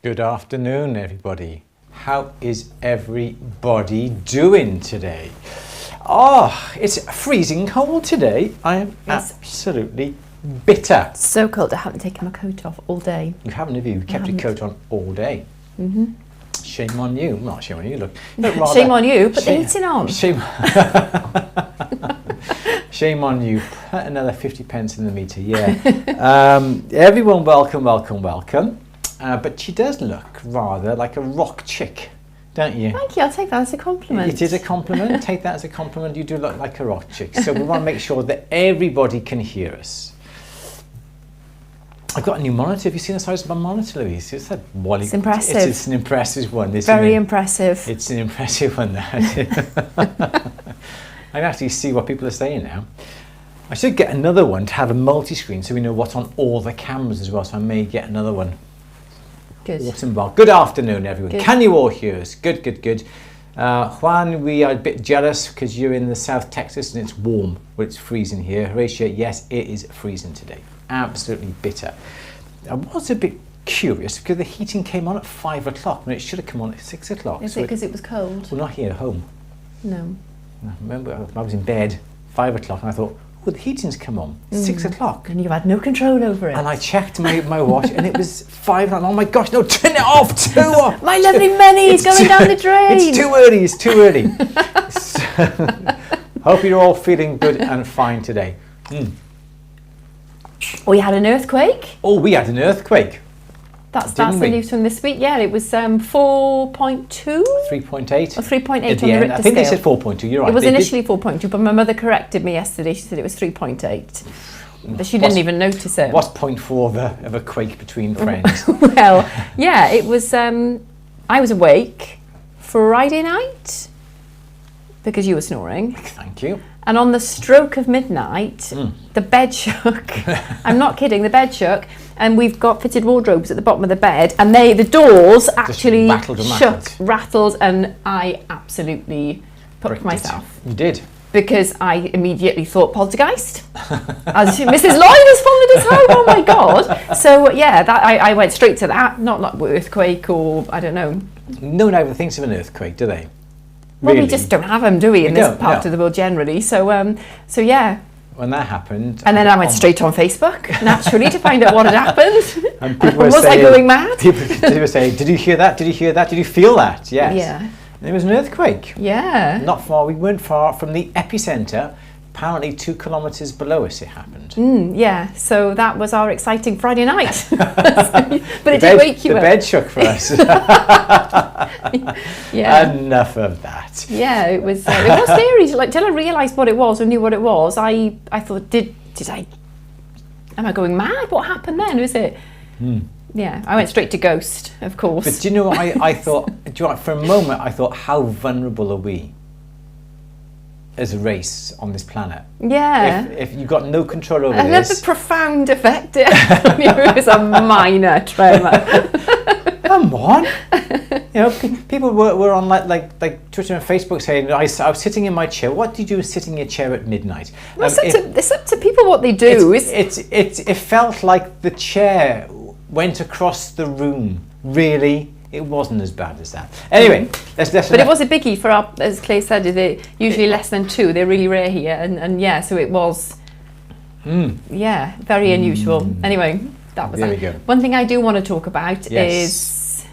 Good afternoon, everybody. How is everybody doing today? Oh, it's freezing cold today. I am absolutely bitter. So cold, I haven't taken my coat off all day. You haven't, have you? You kept your coat on all day. Mm-hmm. Shame on you. Well, not shame on you, look. Shame on you, put the heating on. Shame on you. Put another 50 pence in the meter, yeah. Everyone, welcome, welcome, welcome. But she does look rather like a rock chick, don't you? Thank you, I'll take that as a compliment. It is a compliment. Take that as a compliment. You do look like a rock chick. So we want to make sure that everybody can hear us. I've got a new monitor. Have you seen the size of my monitor, Louise? It's impressive. It's an impressive one. Very impressive. It's an impressive one, that. I can actually see what people are saying now. I should get another one to have a multi-screen so we know what's on all the cameras as well. So I may get another one. Good. Awesome. Well, good afternoon, everyone. Good. Can you all hear us? Good, good, good. Juan, we are a bit jealous because you're in the South Texas and it's warm, but it's freezing here. Horatia, yes, it is freezing today. Absolutely bitter. I was a bit curious because the heating came on at 5 o'clock when it should have come on at 6 o'clock. Is it because it was cold? Well, not here at home. No. I remember I was in bed 5 o'clock and I thought, oh, the heating's come on, 6 o'clock. And you had no control over it. And I checked my watch and it was 5 o'clock. Oh my gosh, no, turn it off, too off. My lovely money is going down the drain. It's too early, it's too early. Hope you're all feeling good and fine today. We had an earthquake. Oh, we had an earthquake. That's the news from this week. Yeah, it was 4.2? 3.8. Or 3.8 on the Richter end. I think they scale. said 4.2, you're right. It was initially 4.2, but my mother corrected me yesterday. She said it was 3.8. But she didn't even notice it. What's 0.4 of a quake between friends? Well, yeah, it was, I was awake Friday night because you were snoring. Thank you. And on the stroke of midnight, the bed shook. I'm not kidding, the bed shook. And we've got fitted wardrobes at the bottom of the bed. And the doors actually shook, rattled, and I absolutely put myself. You did? Because I immediately thought poltergeist. As Mrs. Lloyd has followed us home, oh my God. So yeah, I went straight to that, not like earthquake or, I don't know. No one ever thinks of an earthquake, do they? Well, really? we just don't have them, do we, in this part of the world generally. So, so yeah. When that happened... And then I went straight on Facebook, naturally, to find out what had happened. And people were was saying, I going mad? People were saying, did you hear that? Did you hear that? Did you feel that? Yes. Yeah. And it was an earthquake. Yeah. Not far, we weren't far from the epicenter. Apparently 2 kilometres below us it happened. Yeah, so that was our exciting Friday night. But it did wake you up. The bed shook for us. Yeah. Enough of that. Yeah, it was scary. Like, till I realised what it was or knew what it was, I thought, am I going mad? What happened then? Was it? Yeah, I went straight to ghost, of course. But do you know what I thought? Do you know what, for a moment I thought, how vulnerable are we as a race on this planet? Yeah. If you've got no control over Another this. profound effect. It was a minor tremor. Come on. You know, people were on like Twitter and Facebook saying, I was sitting in my chair. What do you do sitting in your chair at midnight? Well, it's up to people what they do. It felt like the chair went across the room. Really? It wasn't as bad as that. Anyway, but it was a biggie for our, as Clay said, they're usually less than 2. They're really rare here, and yeah, so it was, yeah, very unusual. Anyway, that was there we go. One thing I do want to talk about is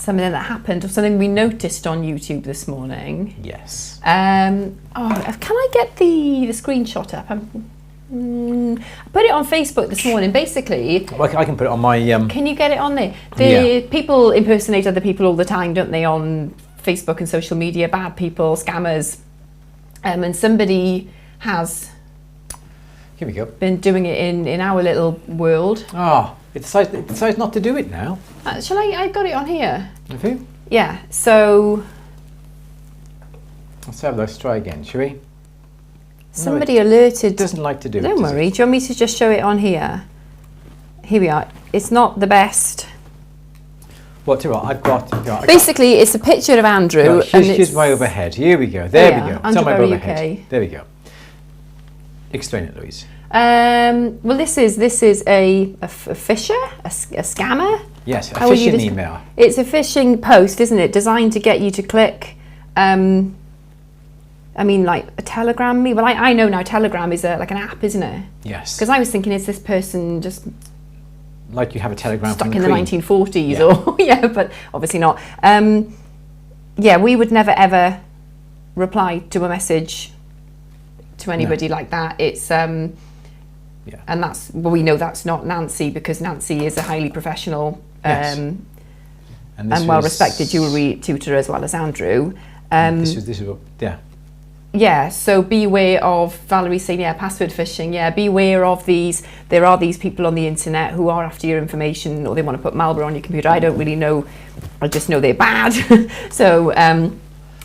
something that happened or something we noticed on YouTube this morning. Yes. Can I get the screenshot up? I put it on Facebook this morning. Basically, well, I can put it on my. Can you get it on there? People impersonate other people all the time, don't they? On Facebook and social media, bad people, scammers, and somebody has. Here we go. Been doing it in our little world. Oh, it decides not to do it now. Shall I got it on here. Have you? Yeah. So. Let's try again, shall we? Somebody alerted. Doesn't like to do it. Don't worry. Do you want me to just show it on here? Here we are. It's not the best. What? I've got. Basically, it's a picture of Andrew. Here's my overhead. Here we go. There we go. It's on my overhead. UK. There we go. Explain it, Louise. Well, this is a fisher, a scammer. Yes, a phishing email. It's a phishing post, isn't it? Designed to get you to click. I mean, like a Telegram me. Well, I know now Telegram is like an app, isn't it? Yes. Because I was thinking, is this person just like you have a Telegram stuck from in the 1940s, yeah. or yeah, but obviously not. Yeah, we would never ever reply to a message to anybody like that. It's yeah, and we know that's not Nancy, because Nancy is a highly professional and well-respected jewellery tutor as well as Andrew. This is yeah. Yeah, so beware of, Valerie saying, yeah, password phishing, yeah, beware of these. There are these people on the internet who are after your information, or they want to put malware on your computer. I don't really know, I just know they're bad. So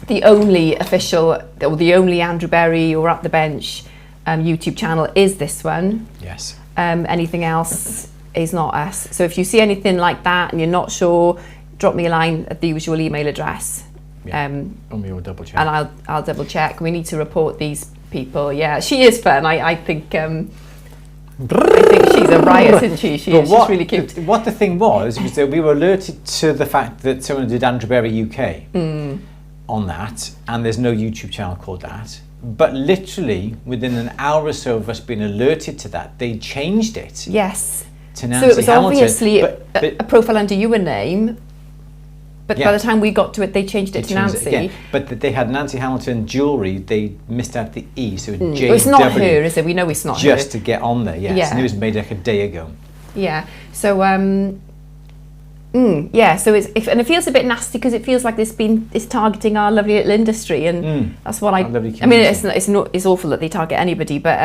the only official, or the only Andrew Berry or At The Bench YouTube channel is this one. Yes. Anything else is not us. So if you see anything like that and you're not sure, drop me a line at the usual email address. Yeah. And we will double check. And I'll double check. We need to report these people. Yeah, she is fun. I think she's a riot, isn't she? She's really cute. What the thing was that we were alerted to the fact that someone did Andrew Berry UK on that, and there's no YouTube channel called that. But literally within an hour or so of us being alerted to that, they changed it. Yes. To Nancy so it was Hamilton. Obviously a profile under your name. But by the time we got to it, they changed it to Nancy. But they had Nancy Hamilton jewellery. They missed out the E, so JW. Well, it's not her, is it? We know it's not her. Just to get on there, yes. Yeah. And it was made like a day ago. Yeah. So yeah. So and it feels a bit nasty, because it feels like it's targeting our lovely little industry, and that's what I mean. It's awful that they target anybody, but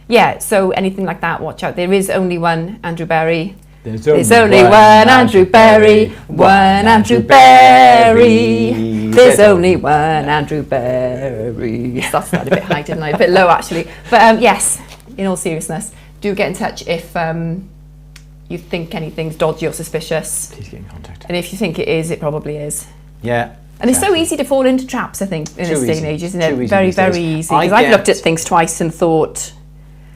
yeah. So anything like that, watch out. There is only one Andrew Berry. There's only one Andrew Berry, one Andrew Berry. There's only one Andrew Berry. That's a bit high, didn't I? A bit low, actually. But yes, in all seriousness, do get in touch if you think anything's dodgy or suspicious. Please get in contact. And if you think it is, it probably is. Yeah. And it's so easy to fall into traps, I think, in this day and age, isn't it? Very, very easy. Because I've looked at things twice and thought,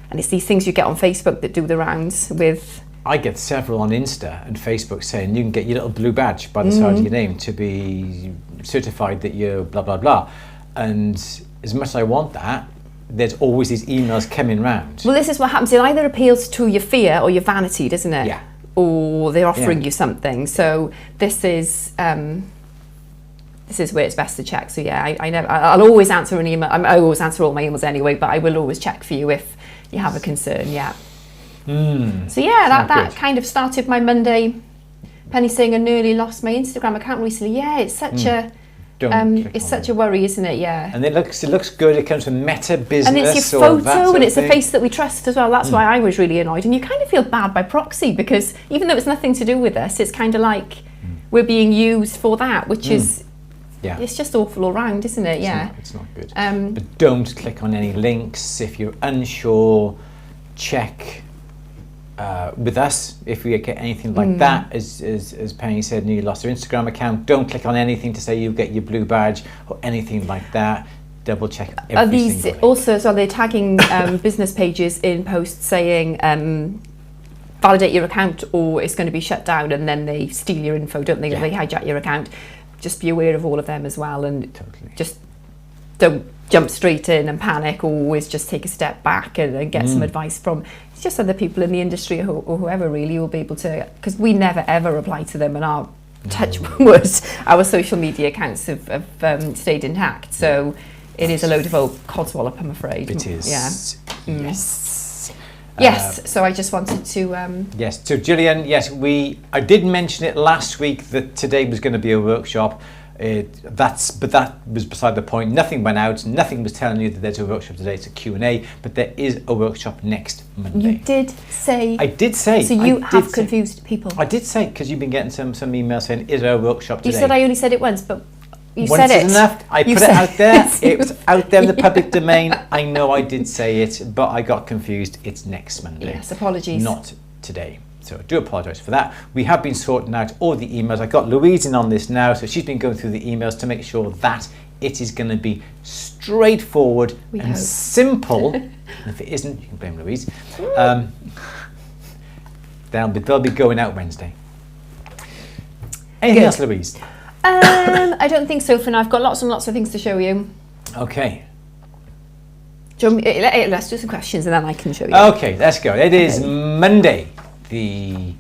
and it's these things you get on Facebook that do the rounds with... I get several on Insta and Facebook saying you can get your little blue badge by the side of your name to be certified that you're blah, blah, blah. And as much as I want that, there's always these emails coming round. Well, this is what happens. It either appeals to your fear or your vanity, doesn't it? Yeah. Or they're offering you something. So this is where it's best to check. So yeah, I'll always answer an email. I always answer all my emails anyway, but I will always check for you if you have a concern. Yeah. So yeah, that kind of started my Monday. Penny saying I nearly lost my Instagram account recently. Yeah, it's such a worry, isn't it? Yeah. And it looks good. It comes from Meta Business. And it's your photo, and it's a face that we trust as well. That's why I was really annoyed. And you kind of feel bad by proxy, because even though it's nothing to do with us, it's kind of like we're being used for that, which is it's just awful all round, isn't it? It's not good. But don't click on any links if you're unsure. Check. With us, if we get anything like that, as Penny said, and you lost her Instagram account, don't click on anything to say you get your blue badge or anything like that. Double check everything. Are these also, so they're tagging business pages in posts saying validate your account or it's going to be shut down, and then they steal your info, don't they? They hijack your account. Just be aware of all of them as well, and just don't jump straight in and panic. Always just take a step back and get some advice from just other people in the industry or whoever really will be able to, because we never ever reply to them, and our touch wood, our social media accounts have stayed intact. So it is a load of old codswallop, I'm afraid. It is. Yeah. Yes. Yes. So I just wanted to. Yes. So Gillian, yes, I did mention it last week that today was going to be a workshop. But that was beside the point. Nothing went out. Nothing was telling you that there's a workshop today. It's a Q&A, but there is a workshop next Monday. You did say. I did say. So you have confused people. I did say, because you've been getting some emails saying, is there a workshop today? You said I only said it once, but you once said it. Once is enough. I put it out there. It was out there in the public domain. I know I did say it, but I got confused. It's next Monday. Yes, apologies. Not today. So I do apologise for that. We have been sorting out all the emails. I've got Louise in on this now, so she's been going through the emails to make sure that it is going to be straightforward and simple. And if it isn't, you can blame Louise. They'll be going out Wednesday. Anything else, Louise? I don't think so for now. I've got lots and lots of things to show you. Okay. Let's do some questions and then I can show you. Okay, let's go. It is Monday, the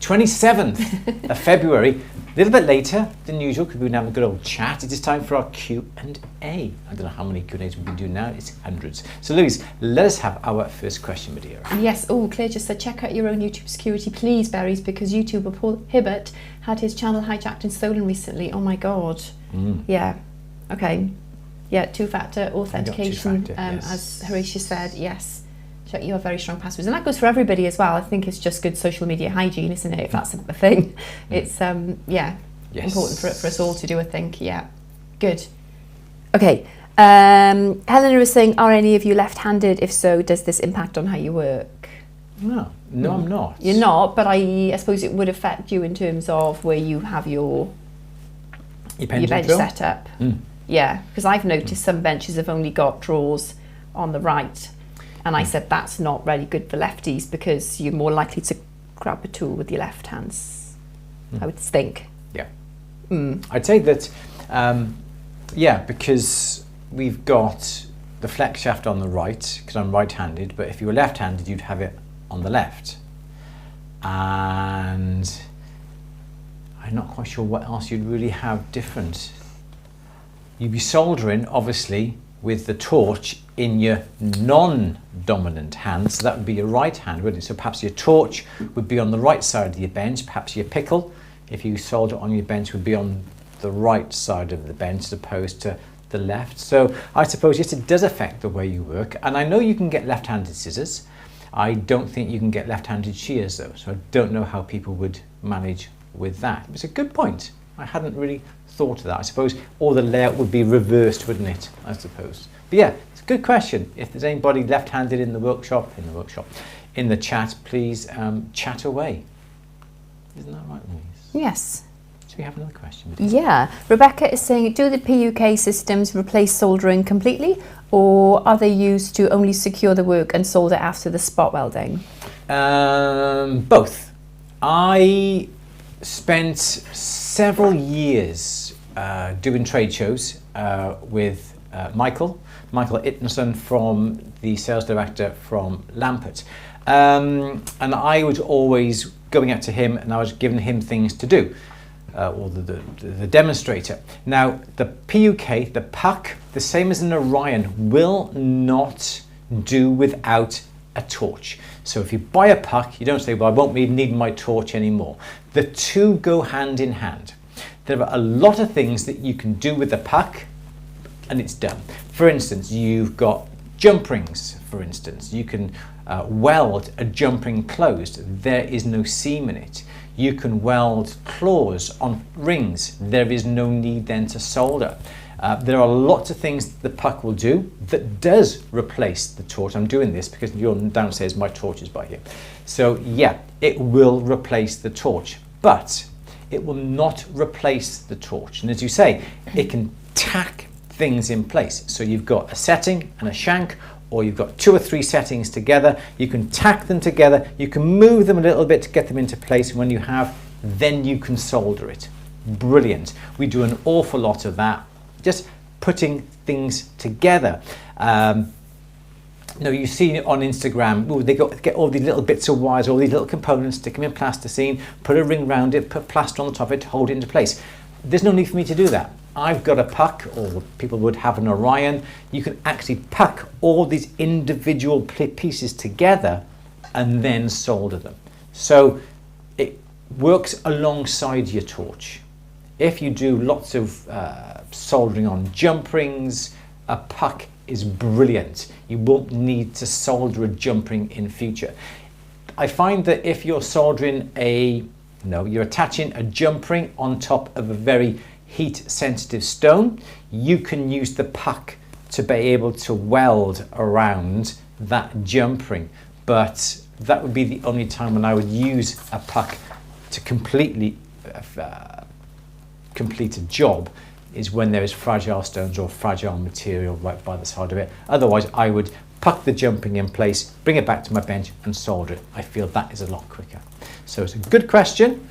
27th of February. A little bit later than usual because we've been having a good old chat. It is time for our Q&A. I don't know how many Q&As we've been doing now. It's hundreds. So Louise, let us have our first question, Madeira. Yes. Oh, Claire just said, check out your own YouTube security, please, Berries, because YouTuber Paul Hibbert had his channel hijacked and stolen recently. Oh my God. Yeah. Okay. Yeah, two-factor authentication, yes. as Horatia said, yes. Check your very strong passwords. And that goes for everybody as well. I think it's just good social media hygiene, isn't it? If that's a thing. It's, important for us all to do, I think. Yeah, good. Okay. Helena is saying, are any of you left-handed? If so, does this impact on how you work? No, I'm not. You're not, but I suppose it would affect you in terms of where you have your bench set up. Yeah, because I've noticed some benches have only got drawers on the right. And I said that's not really good for lefties because you're more likely to grab a tool with your left hands, I would think. Yeah. I'd say that, because we've got the flex shaft on the right, because I'm right-handed, but if you were left-handed, you'd have it on the left. And I'm not quite sure what else you'd really have different. You'd be soldering, obviously, with the torch in your non-dominant hand, so that would be your right hand, wouldn't it? So perhaps your torch would be on the right side of your bench, perhaps your pickle, if you solder on your bench, would be on the right side of the bench as opposed to the left. So I suppose, yes, it does affect the way you work, and I know you can get left-handed scissors. I don't think you can get left-handed shears though, so I don't know how people would manage with that. It's a good point. I hadn't really thought of that. I suppose all the layout would be reversed, wouldn't it? I suppose. But yeah, it's a good question. If there's anybody left-handed in the chat, please chat away. Isn't that right, Louise? Yes. Do we have another question? Yeah. Rebecca is saying, do the PUK systems replace soldering completely, or are they used to only secure the work and solder after the spot welding? Both. I spent several years doing trade shows with Michael Ittenson, from the sales director from Lampert, and I was always going out to him and I was giving him things to do, or the demonstrator. Now the PUK, the puck, the same as an Orion, will not do without a torch. So if you buy a puck, you don't say, well, I won't need my torch anymore. The two go hand in hand. There are a lot of things that you can do with the puck and it's done. For instance, you've got jump rings, for instance. You can weld a jump ring closed. There is no seam in it. You can weld claws on rings. There is no need then to solder. There are lots of things the puck will do that does replace the torch. I'm doing this because you're downstairs, my torch is by here. So yeah, it will replace the torch, but it will not replace the torch. And as you say, it can tack things in place. So you've got a setting and a shank, or you've got 2 or 3 settings together. You can tack them together. You can move them a little bit to get them into place. And when you have, then you can solder it. Brilliant. We do an awful lot of that. Just putting things together. No, you see it on Instagram. Ooh, they get all these little bits of wires, all these little components, stick them in plasticine, put a ring around it, put plaster on the top of it to hold it into place. There's no need for me to do that. I've got a puck, or people would have an Orion. You can actually puck all these individual pieces together and then solder them. So it works alongside your torch. If you do lots of soldering on jump rings, a puck is brilliant. You won't need to solder a jump ring in future. I find that if you're soldering you're attaching a jump ring on top of a very heat sensitive stone, you can use the puck to be able to weld around that jump ring. But that would be the only time when I would use a puck to completely complete a job, is when there is fragile stones or fragile material right by the side of it. Otherwise, I would puck the jumping in place, bring it back to my bench and solder it. I feel that is a lot quicker. So it's a good question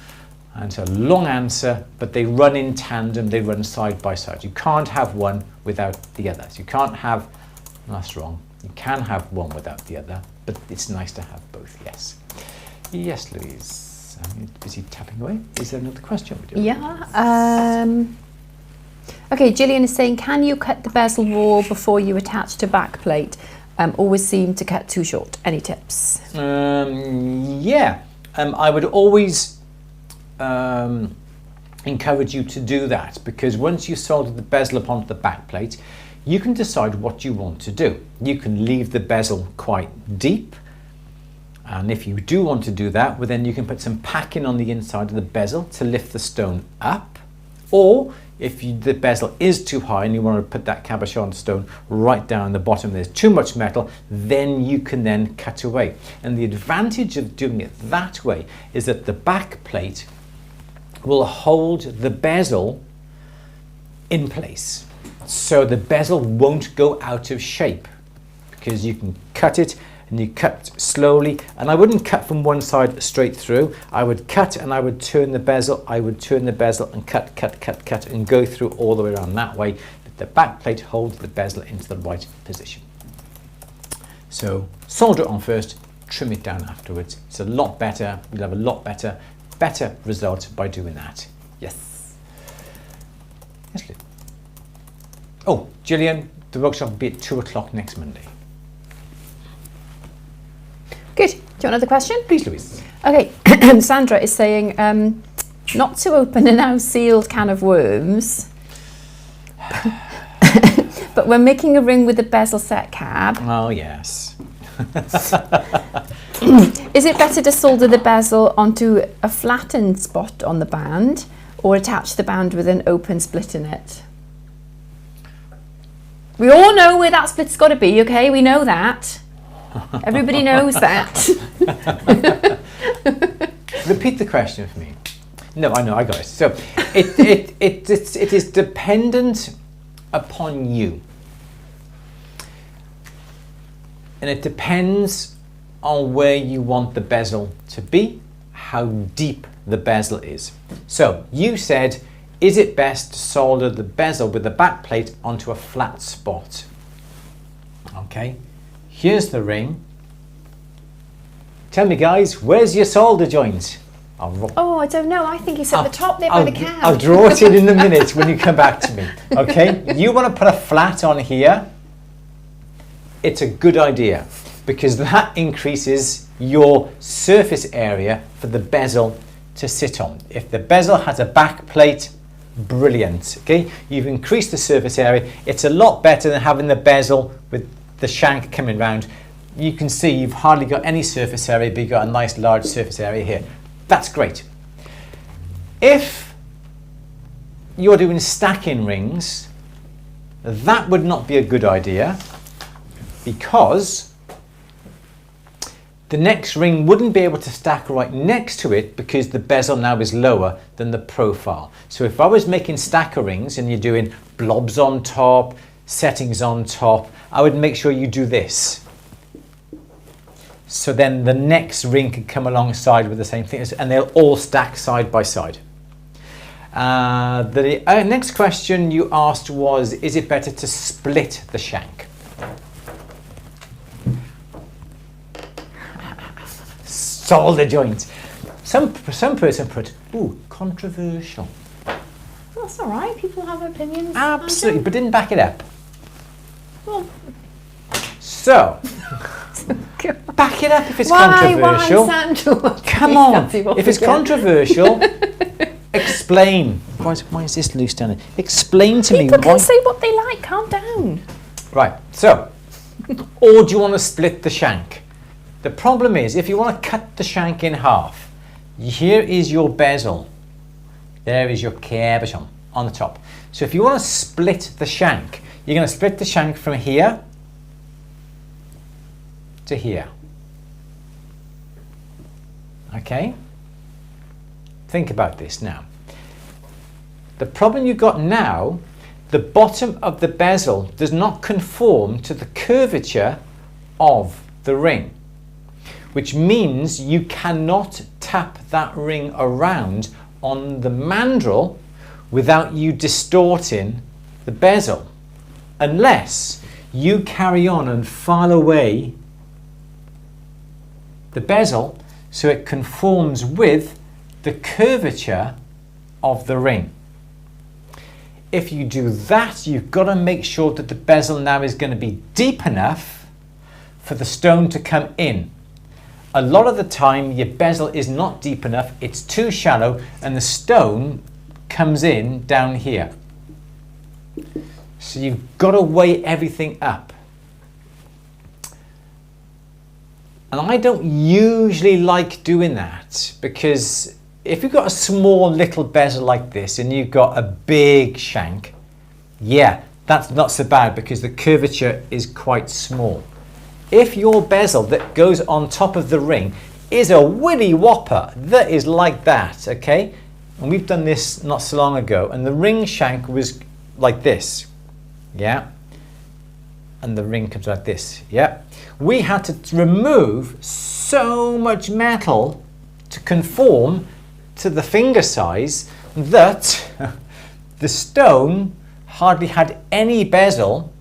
and it's a long answer, but they run in tandem, they run side by side. You can't have one without the other. So you can't have, that's wrong, you can have one without the other, but it's nice to have both, yes. Yes, Louise, I'm busy tapping away. Is there another question? Yeah. Okay, Gillian is saying, can you cut the bezel wall before you attach to back plate? Always seem to cut too short. Any tips? Yeah, I would always encourage you to do that, because once you solder the bezel up onto the back plate, you can decide what you want to do. You can leave the bezel quite deep, and if you do want to do that, well, then you can put some packing on the inside of the bezel to lift the stone up, or if the bezel is too high and you want to put that cabochon stone right down the bottom, there's too much metal, then you can then cut away. And the advantage of doing it that way is that the back plate will hold the bezel in place. So the bezel won't go out of shape, because you can cut it and you cut slowly, and I wouldn't cut from one side straight through. I would cut and I would turn the bezel, and cut and go through all the way around that way. But the back plate holds the bezel into the right position. So solder it on first, trim it down afterwards. It's a lot better. You'll have a lot better result by doing that. Yes. Yes, Lou. Oh, Gillian, the workshop will be at 2 o'clock next Monday. Good. Do you want another question? Please, Louise. Okay. Sandra is saying, not to open a now sealed can of worms, but we're making a ring with a bezel set cab. Oh, yes. Is it better to solder the bezel onto a flattened spot on the band, or attach the band with an open split in it? We all know where that split's got to be, okay? We know that. Everybody knows that. Repeat the question for me. No, I know, I got it. So it is dependent upon you. And it depends on where you want the bezel to be, how deep the bezel is. So you said, is it best to solder the bezel with the back plate onto a flat spot? Okay. Here's the ring. Tell me, guys, where's your solder joint? Oh, I don't know. I think it's at the top there by the cab. I'll draw it in a minute when you come back to me. Okay? You want to put a flat on here. It's a good idea, because that increases your surface area for the bezel to sit on. If the bezel has a back plate, brilliant. Okay? You've increased the surface area. It's a lot better than having the bezel with the shank coming round. You can see you've hardly got any surface area, but you've got a nice large surface area here. That's great. If you're doing stacking rings, that would not be a good idea, because the next ring wouldn't be able to stack right next to it, because the bezel now is lower than the profile. So if I was making stacker rings and you're doing blobs on top, settings on top, I would make sure you do this. So then the next ring can come alongside with the same thing, and they'll all stack side by side. The next question you asked was, is it better to split the shank? solder joint. Some person put, ooh, controversial. That's all right. People have opinions. Absolutely, but didn't back it up. Well, so, back it up if it's controversial. Why, Sandra? Come on. If it's controversial, explain. Why is this loose down here? Explain to me. People can say what they like. Calm down. Right. So, or do you want to split the shank? The problem is, if you want to cut the shank in half, here is your bezel. There is your cabochon on the top. So if you want to split the shank, you're going to split the shank from here to here. Okay? Think about this now. The problem you've got now, the bottom of the bezel does not conform to the curvature of the ring, which means you cannot tap that ring around on the mandrel without you distorting the bezel, unless you carry on and file away the bezel so it conforms with the curvature of the ring. If you do that, you've got to make sure that the bezel now is going to be deep enough for the stone to come in. A lot of the time your bezel is not deep enough, it's too shallow, and the stone comes in down here. So you've got to weigh everything up. And I don't usually like doing that, because if you've got a small little bezel like this and you've got a big shank, yeah, that's not so bad because the curvature is quite small. If your bezel that goes on top of the ring is a willy whopper that is like that, okay, and we've done this not so long ago, and the ring shank was like this, yeah, and the ring comes like this, yeah, we had to remove so much metal to conform to the finger size that the stone hardly had any bezel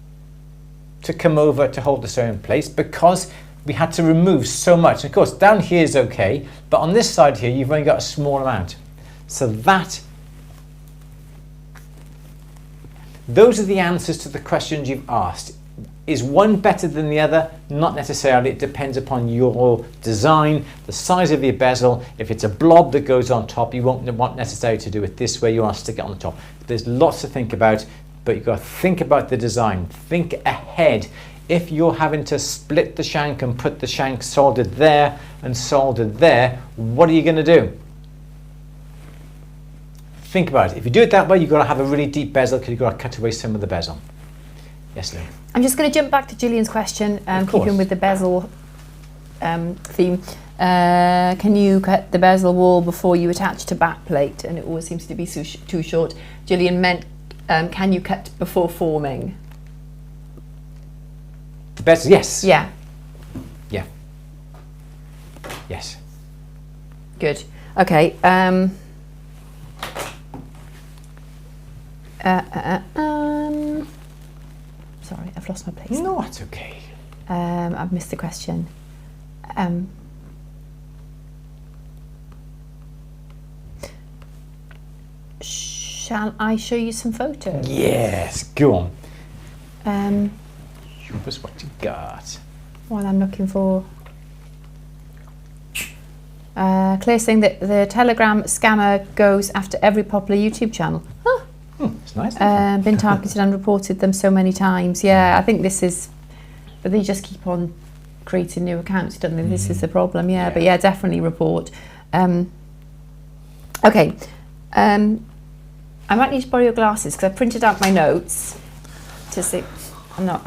to come over to hold the stone in place, because we had to remove so much. And of course, down here is okay, but on this side here, you've only got a small amount. So those are the answers to the questions you've asked. Is one better than the other? Not necessarily. It depends upon your design, the size of your bezel. If it's a blob that goes on top, you won't want necessarily to do it this way. You want to stick it on the top. There's lots to think about, but you've got to think about the design. Think ahead. If you're having to split the shank and put the shank soldered there and soldered there, what are you going to do? Think about it. If you do it that way, you've got to have a really deep bezel because you've got to cut away some of the bezel. Yes, Lou. I'm just going to jump back to Gillian's question, keeping with the bezel theme. Can you cut the bezel wall before you attach to back plate? And it always seems to be too short. Gillian meant, can you cut before forming? The bezel, yes. Yeah. Yeah. Yes. Good. Okay. Sorry, I've lost my place. No, that's okay. I've missed the question. Shall I show you some photos? Yes, go on. Show us what you got. While I'm looking for... Claire saying that the Telegram scammer goes after every popular YouTube channel. Huh. It's nice. Been targeted and reported them so many times. Yeah, I think this is... But they just keep on creating new accounts, don't they? This is the problem, yeah. But yeah, definitely report. Okay. I might need to borrow your glasses because I printed out my notes to see. I know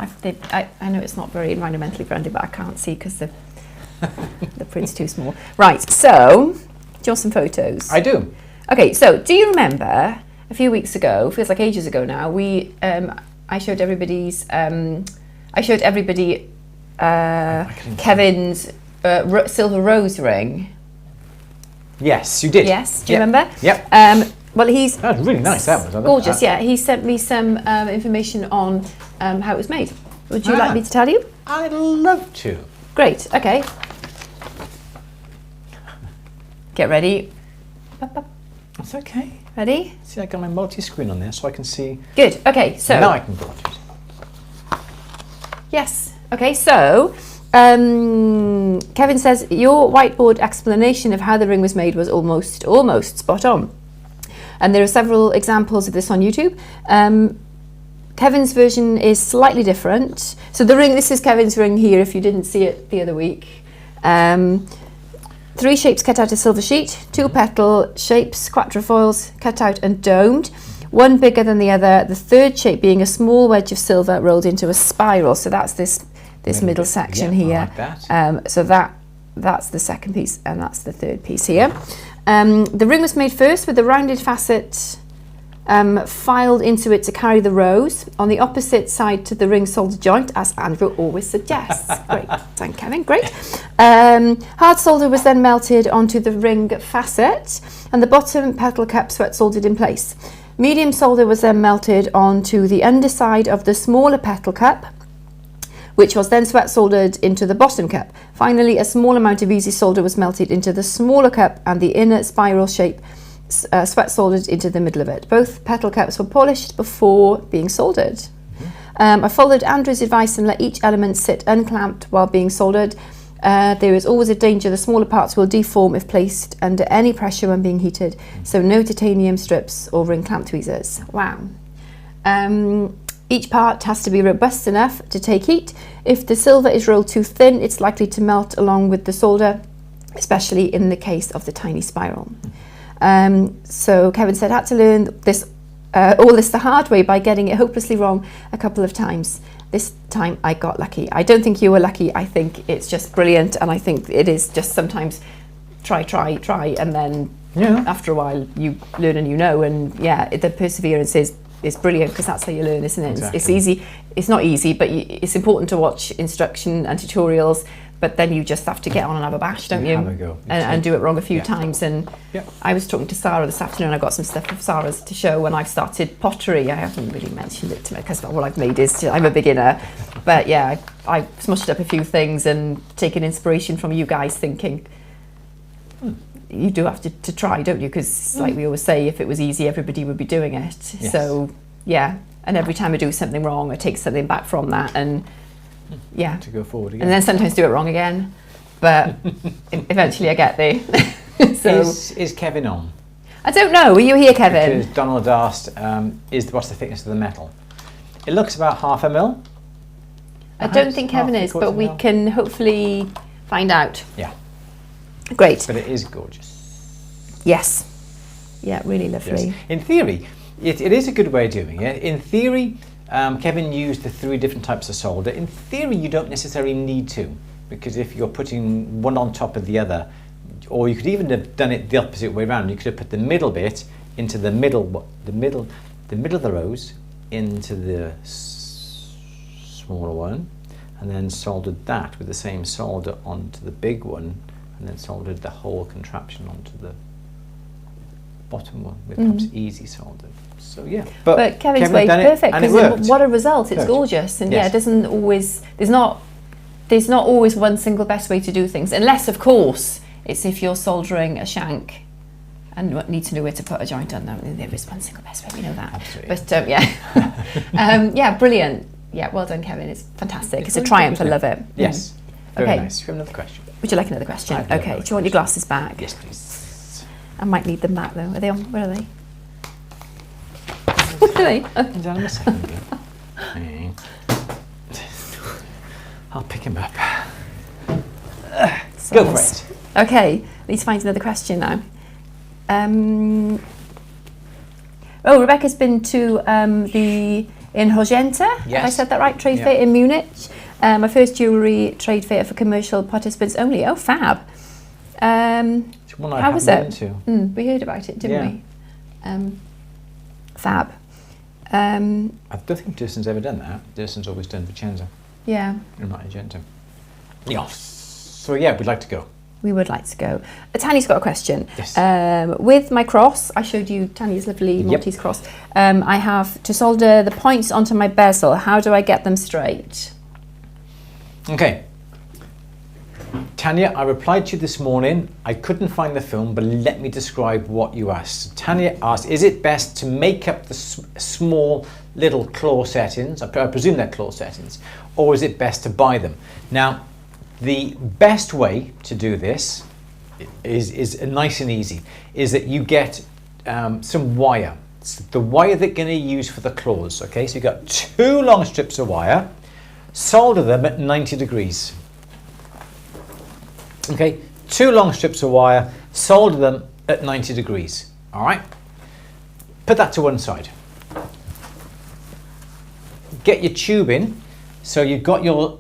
it's not very environmentally friendly, but I can't see because the print's too small. Right, so, do you want some photos? I do. Okay, so do you remember a few weeks ago, feels like ages ago now, I showed everybody Kevin's silver rose ring. Yes, you did. Yes, do you remember? Yep. Well, that was really nice. That was gorgeous. Yeah, he sent me some information on how it was made. Would you like me to tell you? I'd love to. Great. Okay. Get ready. That's okay. Ready? See, I got my multi-screen on there so I can see. Good. Okay, so now I can go to it. Yes. Okay, so Kevin says your whiteboard explanation of how the ring was made was almost spot on. And there are several examples of this on YouTube. Kevin's version is slightly different. So the ring, this is Kevin's ring here, if you didn't see it the other week. 3 shapes cut out of silver sheet, 2 petal shapes, quatrefoils cut out and domed, one bigger than the other, the third shape being a small wedge of silver rolled into a spiral. So that's this middle section here. I like that. So that's the second piece, and that's the third piece here. The ring was made first with the rounded facet filed into it to carry the rows on the opposite side to the ring solder joint, as Andrew always suggests. Great, thank Kevin, great. Hard solder was then melted onto the ring facet, and the bottom petal cup sweat soldered in place. Medium solder was then melted onto the underside of the smaller petal cup, which was then sweat soldered into the bottom cup. Finally, a small amount of easy solder was melted into the smaller cup, and the inner spiral shape sweat soldered into the middle of it. Both petal cups were polished before being soldered. I followed Andrew's advice and let each element sit unclamped while being soldered. There is always a danger the smaller parts will deform if placed under any pressure when being heated, so no titanium strips or ring clamp tweezers. Wow. Each part has to be robust enough to take heat. If the silver is rolled too thin, it's likely to melt along with the solder, especially in the case of the tiny spiral. So Kevin said, I had to learn all this the hard way by getting it hopelessly wrong a couple of times. This time I got lucky. I don't think you were lucky. I think it's just brilliant, and I think it is just sometimes try, and then after a while you learn and you know, and the perseverance is brilliant, because that's how you learn, isn't it? Exactly. It's easy. It's not easy, but it's important to watch instruction and tutorials. But then you just have to get on and have a bash, don't you? Have a go. And do it wrong a few times. And I was talking to Sarah this afternoon. I got some stuff of Sarah's to show when I've started pottery. I haven't really mentioned it to me because all I've made is I'm a beginner. But yeah, I smushed up a few things and taken inspiration from you guys, thinking you do have to try, don't you? Because like we always say, if it was easy, everybody would be doing it. Yes. So yeah, and every time I do something wrong, I take something back from that and to go forward again. And then sometimes do it wrong again, but eventually I get there. So is Kevin on? I don't know. Are you here, Kevin? Because Donald asked, what's the thickness of the metal? It looks about 1/2 mil. I don't think Kevin is, but we can hopefully find out. Yeah. Great. But it is gorgeous. Yes. Yeah, really lovely. Yes. In theory, it is a good way of doing it. In theory, Kevin used the 3 different types of solder. In theory, you don't necessarily need to, because if you're putting one on top of the other, or you could even have done it the opposite way around. You could have put the middle bit into the middle of the rows into the smaller one, and then soldered that with the same solder onto the big one, and then soldered the whole contraption onto the bottom one with perhaps easy solder. So yeah, but Kevin's way perfect, because what a result! It's gorgeous, and yes. it doesn't always. There's not always one single best way to do things, unless of course it's if you're soldering a shank and need to know where to put a joint on. There is one single best way. We know that. Absolutely. But yeah, brilliant. Yeah, well done, Kevin. It's fantastic. It's a triumph. I love it. Yes. Very Okay. nice. We have another question. Would you like another question? Okay. Do you want your glasses back? Yes, please. I might need them back though. Are they on? Where are they? Where are they? Is that in a second? I'll pick him up. Go for it. Okay. Need to find another question now. Rebecca's been to in Hogenta. Yes. Have I said that right? Trade fair in Munich. My first jewellery trade fair for commercial participants only. Oh, fab. How was it? We heard about it, didn't we? Fab. I don't think Durson's ever done that. Durson's always done Vicenza. Yeah. And not Argento. Yes. So yeah, we'd like to go. We would like to go. Tanya's got a question. Yes. With my cross, I showed you Tanya's lovely Maltese cross. I have to solder the points onto my bezel. How do I get them straight? Okay. Tanya, I replied to you this morning. I couldn't find the film, but let me describe what you asked. Tanya asked, is it best to make up the small little claw settings? I presume they're claw settings. Or is it best to buy them? Now, the best way to do this is nice and easy, is that you get some wire. It's the wire that you're going to use for the claws. Okay, so you've got 2 long strips of wire, solder them at 90 degrees. Okay, 2 long strips of wire, solder them at 90 degrees. All right, put that to one side. Get your tube in. So you've got your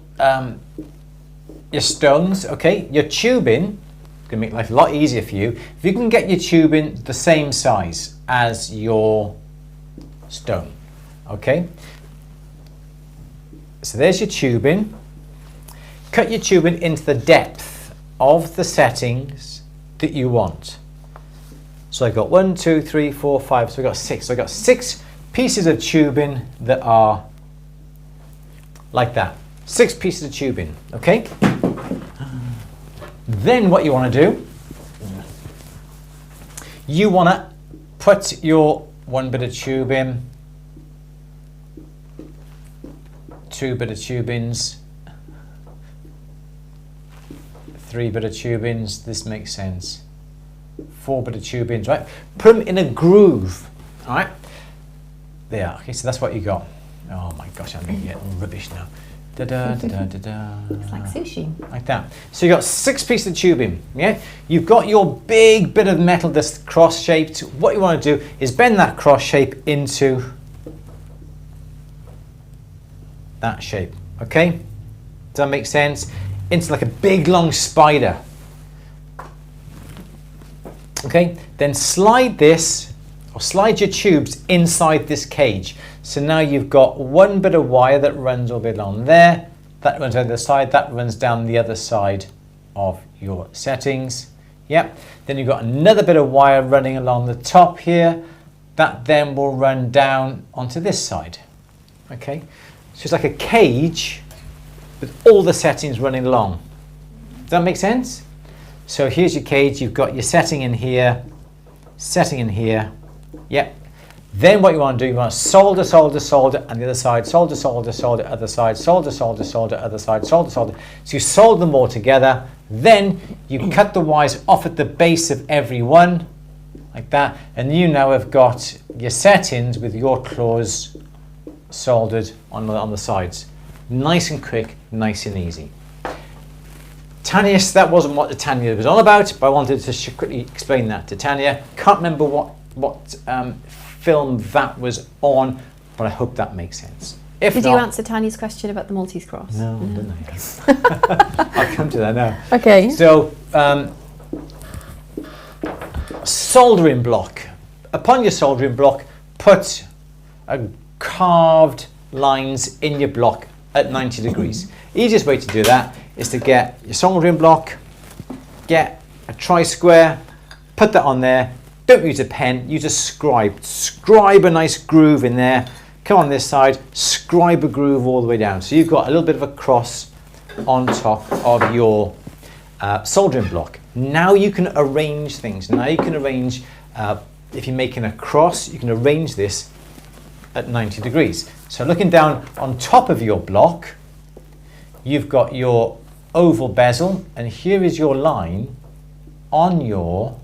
stones. Okay, your tube in. Going to make life a lot easier for you. If you can get your tube in the same size as your stone. Okay, so there's your tube in. Cut your tube in into the depth of the settings that you want. So I've got 1, 2, 3, 4, 5, so I've got 6. So I've got 6 pieces of tubing that are like that. 6 pieces of tubing, okay? Then what you want to do, you want to put your 1 bit of tubing, 2 bit of tubings, 3 bit of tubings, this makes sense. 4 bit of tubings, right? Put them in a groove, all right? There, okay, so that's what you got. Oh my gosh, I'm going to get rubbish now. Da-da, da-da, da-da. It's like sushi. Like that. So you've got 6 pieces of tubing, yeah? You've got your big bit of metal that's cross-shaped. What you want to do is bend that cross shape into that shape, okay? Does that make sense? Into like a big long spider. Okay, then slide this, or slide your tubes inside this cage. So now you've got 1 bit of wire that runs all the way along there, that runs on the side, that runs down the other side of your settings. Yep, then you've got another bit of wire running along the top here, that then will run down onto this side. Okay, so it's like a cage with all the settings running along. Does that make sense? So here's your cage, you've got your setting in here, yep. Then what you want to do, you want to solder, solder, solder, and the other side, solder, solder, solder, other side, solder, solder, solder, other side, solder, solder. So you solder them all together, then you cut the wires off at the base of every one, like that, and you now have got your settings with your claws soldered on the sides. Nice and quick, nice and easy. Tanya, that wasn't what the Tanya was on about, but I wanted to quickly explain that to Tanya. Can't remember what film that was on, but I hope that makes sense. If Did not, you answer Tanya's question about the Maltese cross? No, didn't I? I'll come to that now. Okay. So, soldering block. Upon your soldering block, put carved lines in your block at 90 degrees. Easiest way to do that is to get your soldering block, get a tri-square, put that on there. Don't use a pen, use a scribe. Scribe a nice groove in there. Come on this side, scribe a groove all the way down. So you've got a little bit of a cross on top of your soldering block. Now you can arrange things. Now you can arrange, if you're making a cross, you can arrange this at 90 degrees. So looking down on top of your block, you've got your oval bezel, and here is your line on your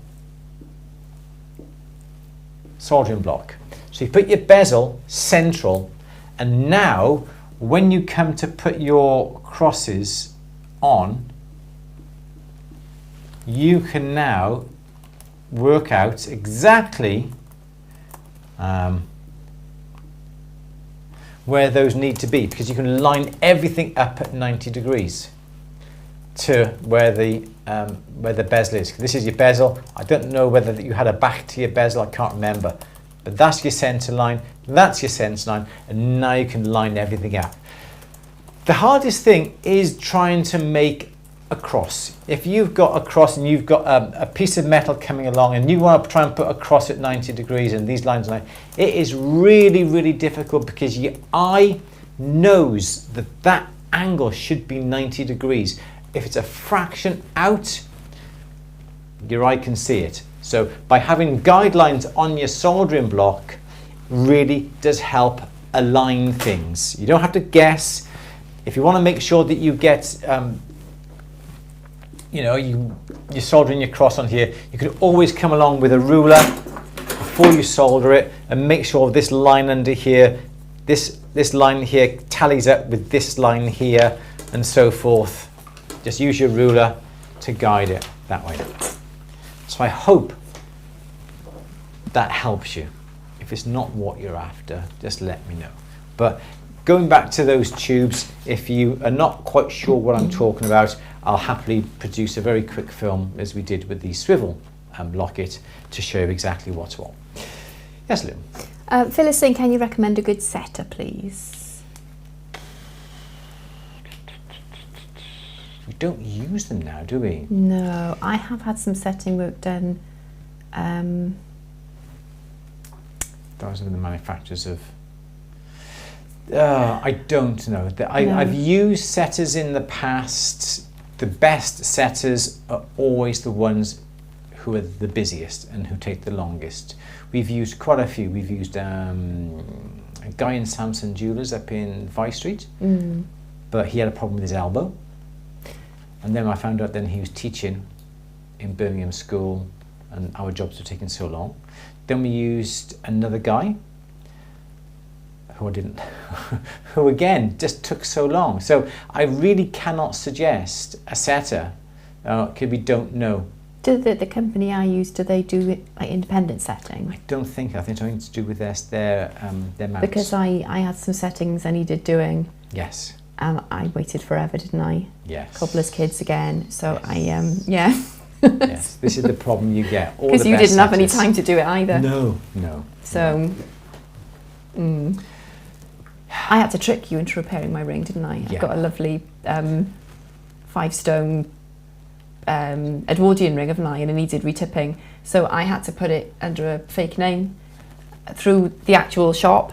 soldering block. So you put your bezel central, and now when you come to put your crosses on, you can now work out exactly where those need to be, because you can line everything up at 90 degrees to where the bezel is. This is your bezel. I don't know whether you had a back to your bezel, I can't remember. But that's your centre line, that's your centre line, and now you can line everything up. The hardest thing is trying to make a cross. If you've got a cross and you've got a piece of metal coming along and you want to try and put a cross at 90 degrees and these lines are, it is really, really difficult, because your eye knows that that angle should be 90 degrees. If it's a fraction out, your eye can see it. So by having guidelines on your soldering block really does help align things. You don't have to guess. If you want to make sure that you get, you're soldering your cross on here, you can always come along with a ruler before you solder it and make sure this line under here, this line here tallies up with this line here and so forth. Just use your ruler to guide it that way. So I hope that helps you. If it's not what you're after, just let me know. But going back to those tubes, if you are not quite sure what I'm talking about, I'll happily produce a very quick film as we did with the swivel locket to show you exactly what's what. Yes, Lou? Phyllis saying, can you recommend a good setter, please? We don't use them now, do we? No, I have had some setting work done. Those are the manufacturers of... I don't know. I've used setters in the past. The best setters are always the ones who are the busiest and who take the longest. We've used quite a few. We've used a guy in Samson Jewelers up in Vice Street, but he had a problem with his elbow. And then I found out then he was teaching in Birmingham School and our jobs were taking so long. Then we used another guy who who again just took so long. So I really cannot suggest a setter because we don't know. Do the company I use, do they do like independent setting? I don't think. I think it's something to do with their mounts. Because I had some settings I needed doing. Yes. And I waited forever, didn't I? Yes. Couplers kids again. So yes. yeah. Yes, this is the problem you get. Because you didn't have any time to do it either. No. So, I had to trick you into repairing my ring, didn't I? Yeah. I've got a lovely 5-stone Edwardian ring, haven't I? And it needed retipping. So I had to put it under a fake name through the actual shop,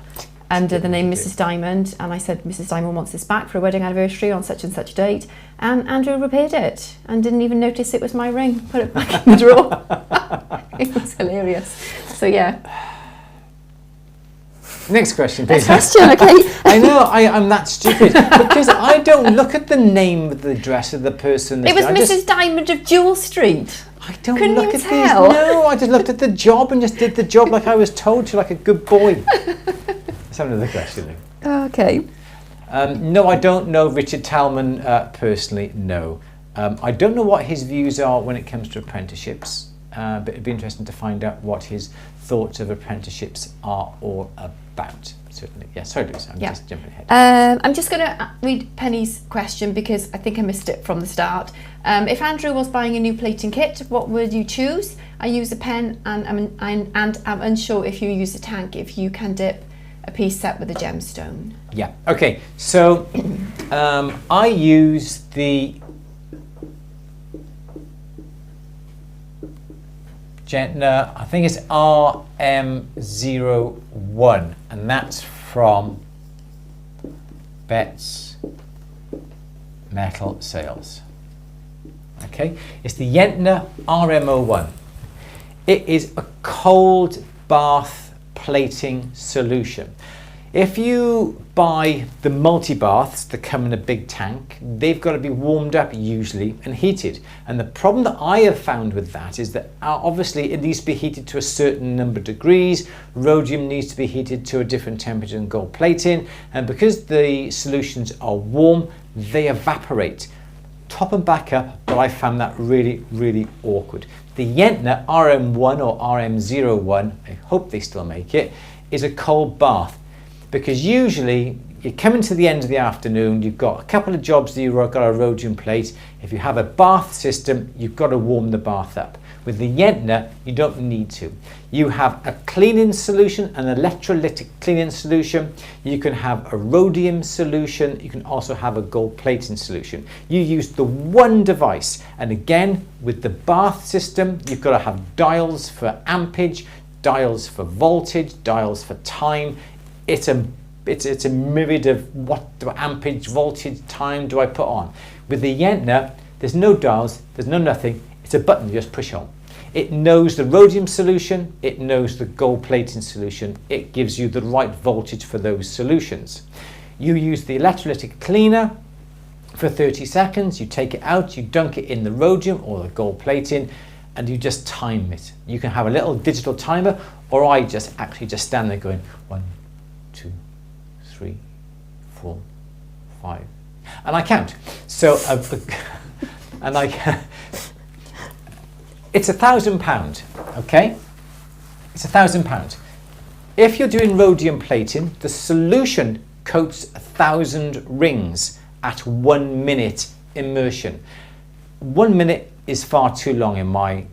under the name Mrs. Diamond. And I said, Mrs. Diamond wants this back for a wedding anniversary on such and such date. And Andrew repaired it and didn't even notice it was my ring. Put it back in the drawer. It was hilarious. So yeah. Next question, please. Next question, okay. I know, I'm that stupid because I don't look at the name of the address of the person. It was Mrs. Diamond of Jewel Street. I don't Couldn't look you at tell? these. No, I just looked at the job and just did the job like I was told to, like a good boy. Let's have another question. Okay. No, I don't know Richard Talman personally, no. I don't know what his views are when it comes to apprenticeships, but it'd be interesting to find out what his thoughts of apprenticeships are all about, certainly. Yeah, sorry, Louise, I'm just jumping ahead. I'm just going to read Penny's question because I think I missed it from the start. If Andrew was buying a new plating kit, what would you choose? I use a pen and I'm unsure if you use a tank, if you can dip a piece set with a gemstone. Yeah, okay, so I use the Gentner, I think it's RM01, and that's from Betts Metal Sales. Okay, it's the Gentner RM01. It is a cold bath plating solution. If you buy the multi-baths that come in a big tank, they've got to be warmed up usually and heated. And the problem that I have found with that is that obviously it needs to be heated to a certain number of degrees. Rhodium needs to be heated to a different temperature than gold plating. And because the solutions are warm, they evaporate. Top and back up, but I found that really, really awkward. The Gentner RM1 or RM01, I hope they still make it, is a cold bath. Because usually you're coming to the end of the afternoon, you've got a couple of jobs that you've got a rhodium plate. If you have a bath system, you've got to warm the bath up. With the Gentner, you don't need to. You have a cleaning solution, an electrolytic cleaning solution. You can have a rhodium solution. You can also have a gold plating solution. You use the one device. And again, with the bath system, you've got to have dials for ampage, dials for voltage, dials for time. It's a myriad of what ampage, voltage, time do I put on. With the Gentner, There's no dials, there's no nothing. It's a button you just push on. It knows the rhodium solution, it knows the gold plating solution. It gives you the right voltage for those solutions. You use the electrolytic cleaner for 30 seconds, you take it out, you dunk it in the rhodium or the gold plating, and you just time it. You can have a little digital timer, or I just actually just stand there going 1, 2, 3, 4, 5, and I count. So, and it's £1,000, okay? It's £1,000. If you're doing rhodium plating, the solution coats 1,000 rings at 1 minute immersion. 1 minute is far too long in my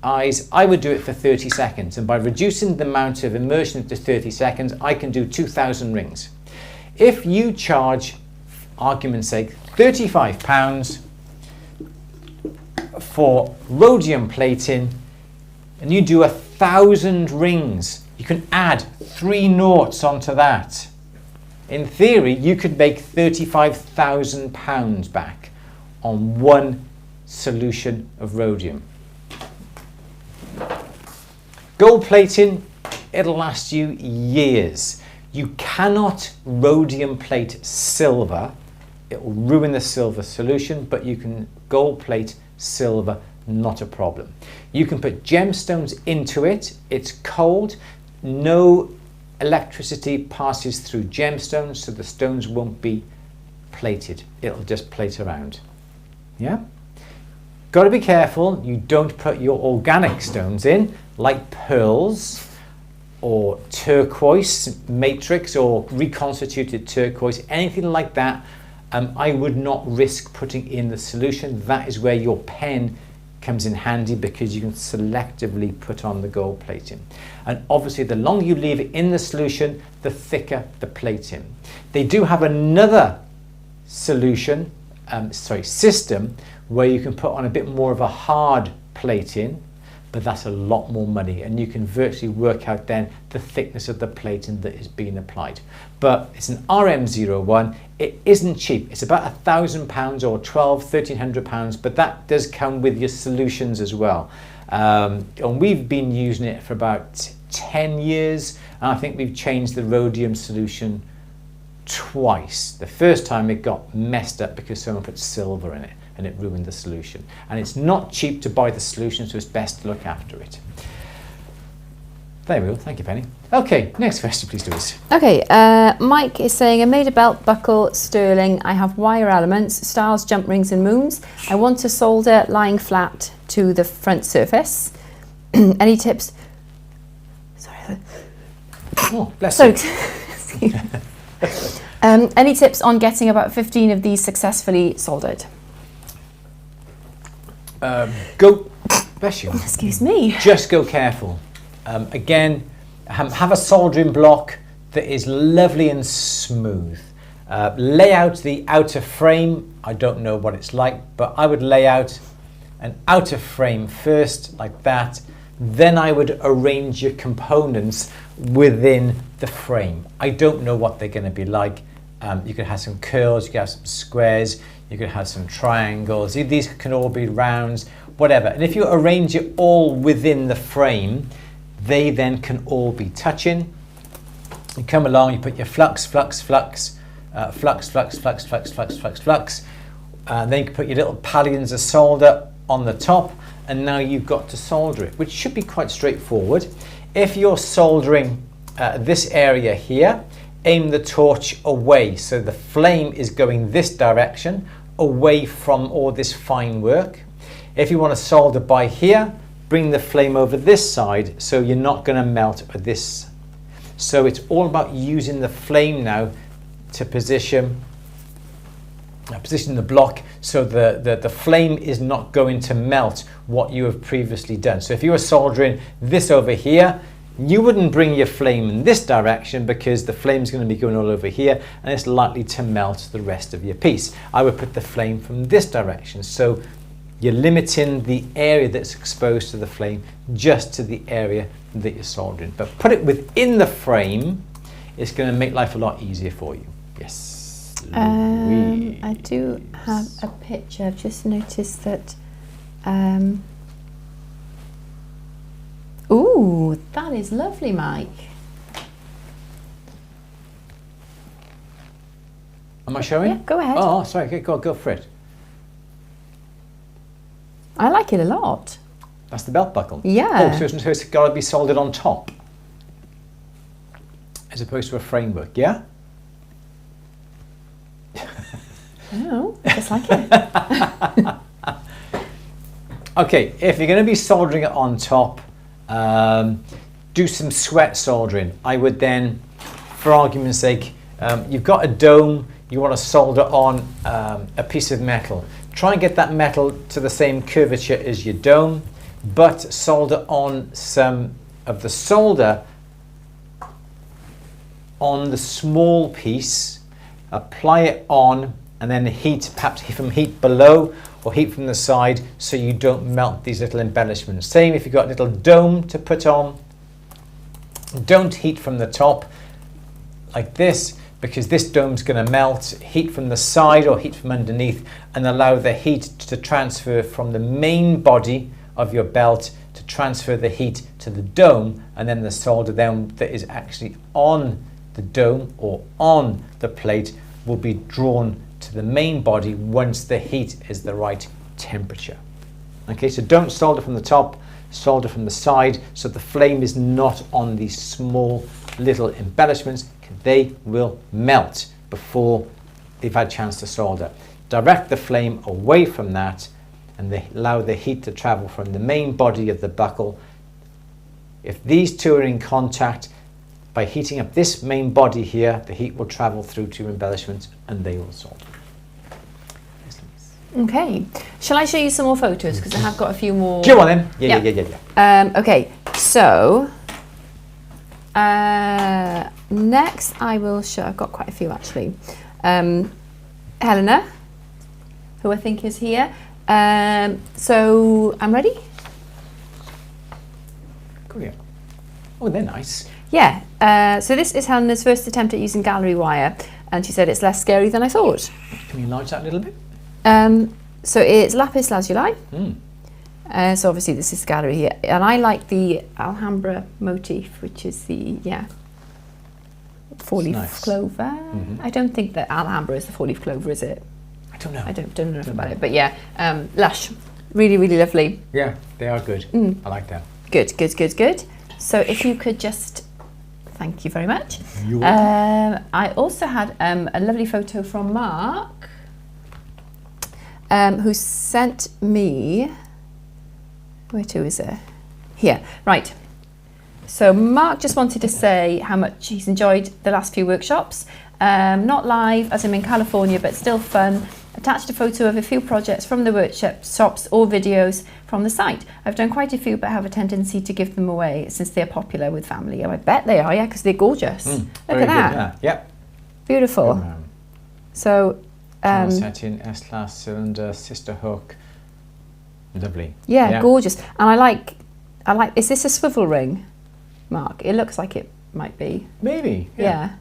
eyes. I would do it for 30 seconds, and by reducing the amount of immersion to 30 seconds, I can do 2,000 rings. If you charge, for argument's sake, £35 for rhodium plating, and you do 1,000 rings, you can add 3 noughts onto that. In theory, you could make £35,000 back on one solution of rhodium. Gold plating, it'll last you years. You cannot rhodium plate silver. It will ruin the silver solution, but you can gold plate silver, not a problem. You can put gemstones into it. It's cold. No electricity passes through gemstones, so the stones won't be plated. It'll just plate around. Yeah? Got to be careful you don't put your organic stones in, like pearls or turquoise matrix or reconstituted turquoise, anything like that. I would not risk putting in the solution. That is where your pen comes in handy, because you can selectively put on the gold plating. And obviously the longer you leave it in the solution, the thicker the plating. They do have another system where you can put on a bit more of a hard plating, but that's a lot more money, and you can virtually work out then the thickness of the plating that is being applied. But it's an RM01. It isn't cheap. It's about £1,000 or £1,300, but that does come with your solutions as well. And we've been using it for about 10 years, and I think we've changed the rhodium solution twice. The first time it got messed up because someone put silver in it, and it ruined the solution. And it's not cheap to buy the solution, so it's best to look after it. There we go. Thank you, Penny. Okay, next question, please, Louise. Okay, Mike is saying, I made a belt buckle sterling. I have wire elements, stars, jump rings and moons. I want to solder lying flat to the front surface. Any tips? Sorry. Oh, bless you. Any tips on getting about 15 of these successfully soldered? Bless you. Excuse me. Just go careful. Again, have a soldering block that is lovely and smooth. Lay out the outer frame. I don't know what it's like, but I would lay out an outer frame first, like that. Then I would arrange your components within the frame. I don't know what they're going to be like. You could have some curls, you could have some squares, you could have some triangles. These can all be rounds, whatever. And if you arrange it all within the frame, they then can all be touching. You come along, you put your flux. Then you can put your little pallions of solder on the top, and now you've got to solder it, which should be quite straightforward. If you're soldering this area here, aim the torch away, so the flame is going this direction, away from all this fine work. If you want to solder by here, bring the flame over this side, so you're not going to melt at this. So it's all about using the flame now to position the block, so the flame is not going to melt what you have previously done. So if you were soldering this over here, you wouldn't bring your flame in this direction, because the flame is going to be going all over here and it's likely to melt the rest of your piece. I would put the flame from this direction, so you're limiting the area that's exposed to the flame just to the area that you're soldering. But put it within the frame, it's going to make life a lot easier for you. Yes, Louise. I do have a picture. I've just noticed that. Ooh, that is lovely, Mike. Am I showing? Yeah, go ahead. Oh, sorry. Okay, go for it. I like it a lot. That's the belt buckle. Yeah. Oh, so it's got to be soldered on top, as opposed to a framework. Yeah. Oh, just like it. Okay, if you're going to be soldering it on top, do some sweat soldering. I would then, for argument's sake, you've got a dome, you want to solder on a piece of metal. Try and get that metal to the same curvature as your dome, but solder on some of the solder on the small piece, apply it on, and then heat, perhaps from heat below or heat from the side, so you don't melt these little embellishments. Same if you've got a little dome to put on, don't heat from the top like this, because this dome's going to melt. Heat from the side or heat from underneath, and allow the heat to transfer from the main body of your belt to transfer the heat to the dome, and then the solder then that is actually on the dome or on the plate will be drawn to the main body once the heat is the right temperature. Okay, so don't solder from the top, solder from the side, so the flame is not on these small little embellishments. They will melt before they've had a chance to solder. Direct the flame away from that and allow the heat to travel from the main body of the buckle. If these two are in contact, by heating up this main body here, the heat will travel through to embellishments and they will solder. Okay, shall I show you some more photos, because I have got a few more. Go on then. Yeah. Okay, so next I will show, I've got quite a few actually. Helena, who I think is here. So I'm ready. Cool, yeah. Oh, they're nice. Yeah, so this is Helena's first attempt at using gallery wire, and she said it's less scary than I thought. Can you enlarge that a little bit? So it's lapis lazuli. So obviously this is gallery here, and I like the Alhambra motif, which is the four-leaf clover. I don't think that Alhambra is the four-leaf clover, is it? I don't know. I don't know enough about it, but yeah, lush, really, really lovely. Yeah, they are good. I like that. Good. So if you could just, thank you very much. I also had a lovely photo from Mark, who sent me, where to is it? Here, right. So Mark just wanted to say how much he's enjoyed the last few workshops. Not live, as I'm in California, but still fun. Attached a photo of a few projects from the workshops or videos from the site. I've done quite a few, but have a tendency to give them away since they're popular with family. Oh, I bet they are, yeah, because they're gorgeous. Look at that. Yeah. Beautiful. So, setting, S-class cylinder, sister hook. Lovely. Yeah, gorgeous. And I like, is this a swivel ring, Mark? It looks like it might be. Maybe, yeah.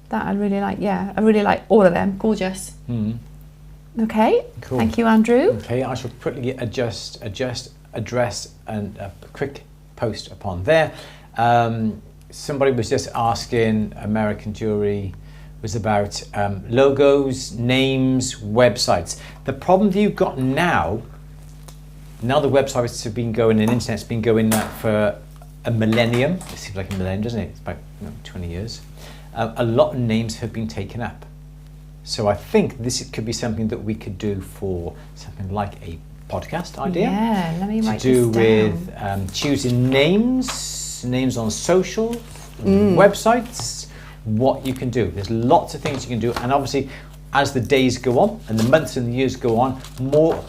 That I really like, I really like all of them, gorgeous. Okay, cool. Thank you, Andrew. Okay, I shall quickly adjust, address, and a quick post upon there. Somebody was just asking, American Jewelry, was about logos, names, websites. The problem that you've got now the websites have been going, and internet's been going for a millennium. It seems like a millennium, doesn't it? It's about 20 years. A lot of names have been taken up. So I think this could be something that we could do for something like a podcast idea. Yeah, let me write this down. To do with choosing names on social, websites, what you can do. There's lots of things you can do, and obviously as the days go on and the months and the years go on, more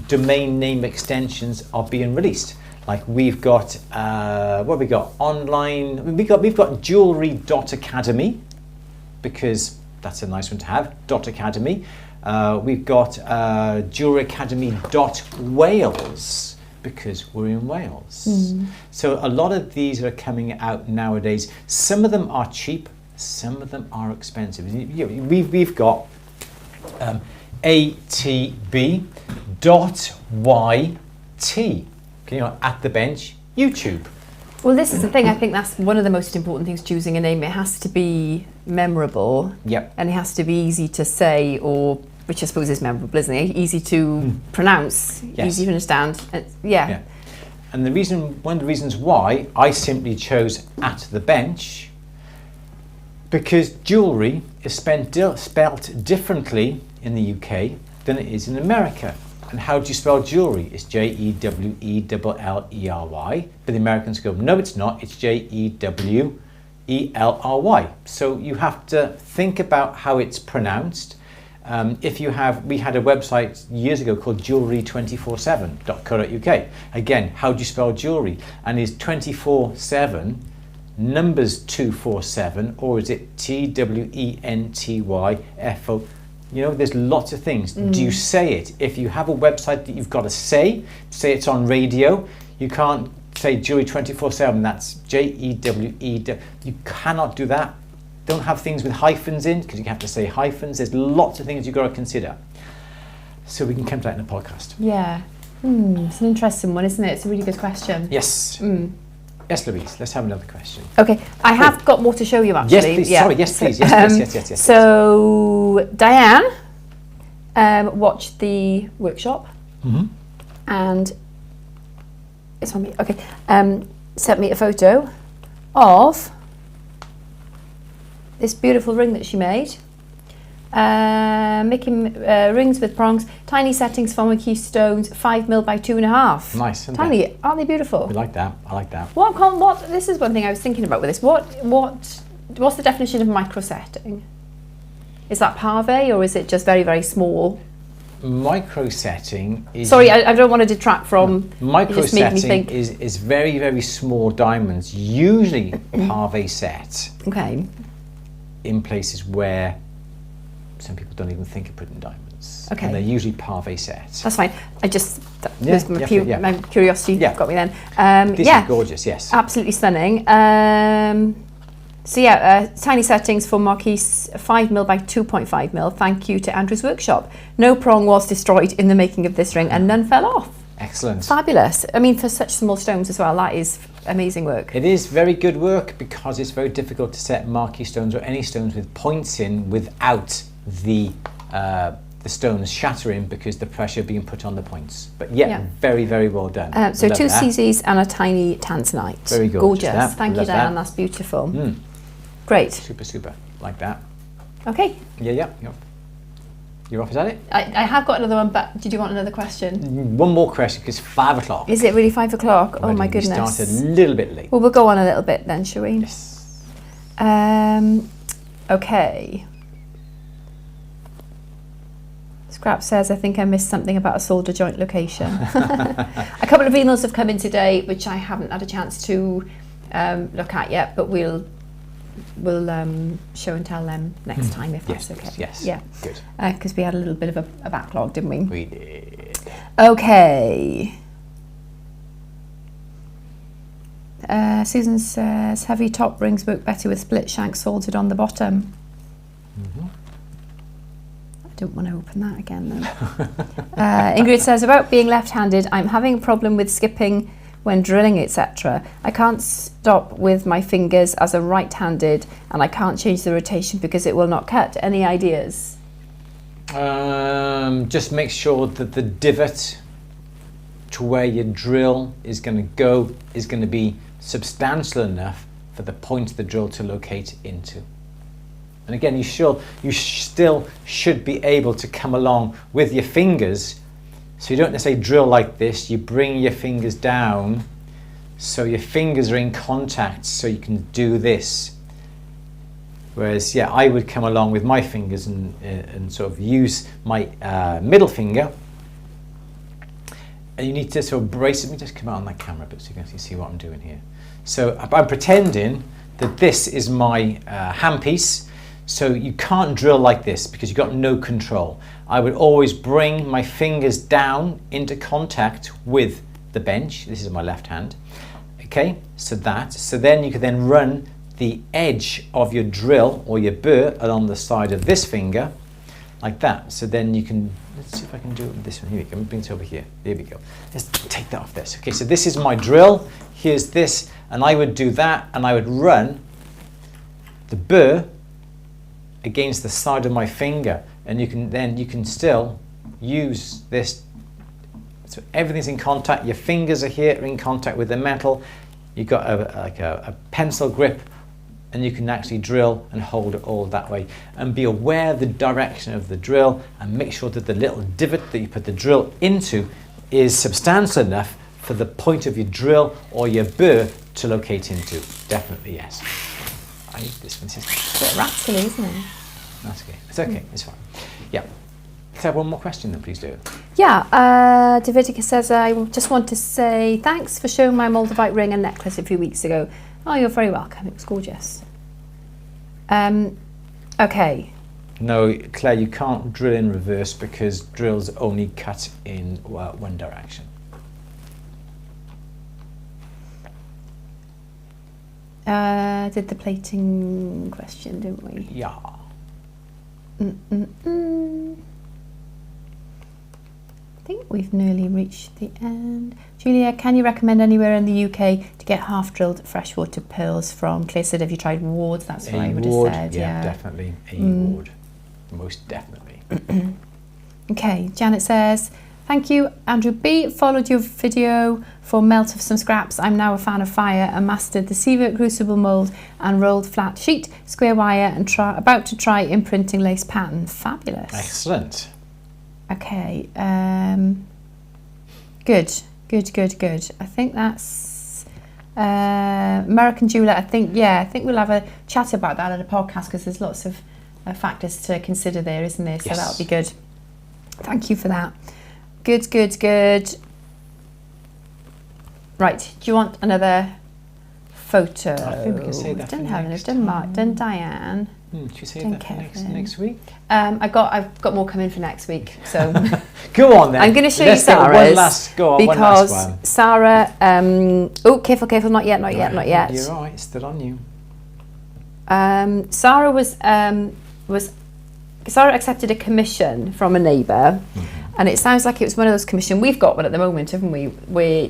domain name extensions are being released. Like we've got, what have we got? Online, we've got jewelry.academy, because that's a nice one to have, .academy. We've got jewelryacademy.wales, because we're in Wales. So a lot of these are coming out nowadays. Some of them are cheap, some of them are expensive. We've got atb.yt. At the bench YouTube. Well, this is the thing. I think that's one of the most important things, choosing a name. It has to be memorable. Yep. And it has to be easy to say, or which I suppose is memorable, isn't it? Easy to pronounce, yes. easy to understand. Yeah. And one of the reasons why I simply chose At the Bench, because jewellery is spelt differently in the UK than it is in America. And how do you spell jewellery? It's Jewellery. But the Americans go, no, it's not. It's Jewelry. So you have to think about how it's pronounced. We had a website years ago called jewellery247.co.uk. Again, how do you spell jewellery? And is 24/7 numbers 247, or is it TWENTYFO? There's lots of things. Do you say it? If you have a website that you've got to say it's on radio. You can't say jewellery 24/7. That's JEWE. You cannot do that. Don't have things with hyphens in, because you have to say hyphens. There's lots of things you've got to consider. So we can come to that in the podcast. Yeah. It's an interesting one, isn't it? It's a really good question. Yes. Yes, Louise, let's have another question. Okay, I have got more to show you, actually. Yes, please. Yeah. Sorry, yes, please. Yes. So, Diane watched the workshop, and it's on me. Okay, sent me a photo of this beautiful ring that she made. Making rings with prongs, tiny settings for marquee stones, 5mm by 2.5. Nice, tiny, aren't they beautiful? We like that. I like that. What? This is one thing I was thinking about with this. What's the definition of micro setting? Is that pave, or is it just very, very small? Micro setting is. Sorry, I don't want to detract from. Micro setting is very, very small diamonds, usually pave set. Okay. In places where some people don't even think of putting diamonds. Okay. And they're usually pave sets. That's fine. My curiosity got me then. This is gorgeous, yes. Absolutely stunning. Tiny settings for marquise, 5mm by 2.5mm. Thank you to Andrew's workshop. No prong was destroyed in the making of this ring, and none fell off. Excellent. Fabulous. I mean, for such small stones as well, that is amazing work. It is very good work, because it's very difficult to set marquee stones or any stones with points in without the stones shattering, because the pressure being put on the points. But very, very well done. So two CZs and a tiny tanzanite. Very gorgeous. Thank you, Diane. That's beautiful. Great. Super. Like that. Okay. Yeah. You're off, is that it? I have got another one, but did you want another question? One more question, because 5 o'clock. Is it really 5 o'clock? Oh my goodness. We started a little bit late. Well, we'll go on a little bit then, shall we? Yes. Okay. Scrap says, I think I missed something about a solder joint location. A couple of emails have come in today, which I haven't had a chance to look at yet, but we'll show and tell them next time, if that's okay. Yes. Yeah. Good. Because we had a little bit of a backlog, didn't we? We did. Okay. Susan says, heavy top rings work better with split shanks soldered on the bottom. I don't want to open that again, though. Ingrid says, about being left-handed, I'm having a problem with skipping when drilling, etc. I can't stop with my fingers as a right-handed, and I can't change the rotation because it will not cut. Any ideas? Just make sure that the divot to where your drill is going to go is going to be substantial enough for the point of the drill to locate into. And again, you still should be able to come along with your fingers. So you don't necessarily drill like this, you bring your fingers down so your fingers are in contact so you can do this. Whereas, I would come along with my fingers and sort of use my middle finger. And you need to sort of brace it. Let me just come out on that camera a bit so you can see what I'm doing here. So I'm pretending that this is my handpiece. So you can't drill like this because you've got no control. I would always bring my fingers down into contact with the bench. This is my left hand. Okay, so then you can then run the edge of your drill or your burr along the side of this finger, like that. So then you can, let's see if I can do it with this one. Here we go, bring it over here. There we go. Let's take that off this. Okay, so this is my drill. Here's this, and I would do that, and I would run the burr against the side of my finger, and you can still use this. So everything's in contact. Your fingers are here in contact with the metal. You've got a pencil grip, and you can actually drill and hold it all that way. And be aware of the direction of the drill, and make sure that the little divot that you put the drill into is substantial enough for the point of your drill or your burr to locate into. Definitely yes. I need this one. It's a bit rattly, isn't it? That's okay. It's okay. It's fine. Yeah. Let's have one more question then, please do. Yeah, Davidica says, I just want to say thanks for showing my Moldavite ring and necklace a few weeks ago. Oh, you're very welcome. It was gorgeous. Okay. No, Claire, you can't drill in reverse because drills only cut in one direction. Did the plating question, didn't we? Yeah. I think we've nearly reached the end. Julia, can you recommend anywhere in the UK to get half-drilled freshwater pearls from? Claire said, have you tried Ward? That's what I would have said. Yeah, definitely. Ward. Most definitely. Okay, Janet says, thank you, Andrew B. Followed your video for melt of some scraps. I'm now a fan of fire and mastered the Sievert crucible mould and rolled flat sheet, square wire, and about to try imprinting lace pattern. Fabulous. Excellent. Okay, good. I think that's American jeweler. I think we'll have a chat about that at a podcast because there's lots of factors to consider there, isn't there? So that'll be good. Thank you for that. Good. Right, do you want another photo? I think we can say that. Done Helen, we've done Mark, done Diane. Should we say that for next week? I've got more coming for next week. So go on then. I'm going to show you Sarah's because Sarah. Oh, careful! Not yet. You're right. It's still on you. Sarah Sarah accepted a commission from a neighbour, and it sounds like it was one of those commissions. We've got one at the moment, haven't we? Where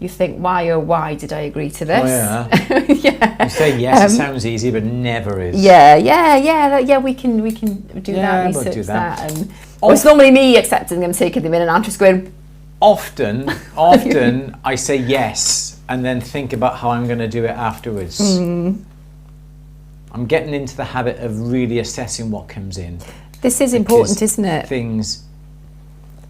you think, why did I agree to this? Oh, yeah. Yeah. You say yes, it sounds easy, but never is. Yeah. We can do that, research we'll do that. And it's normally me accepting them, taking them in, and I'm just going. Often, I say yes, and then think about how I'm going to do it afterwards. I'm getting into the habit of really assessing what comes in. This is important, isn't it? Things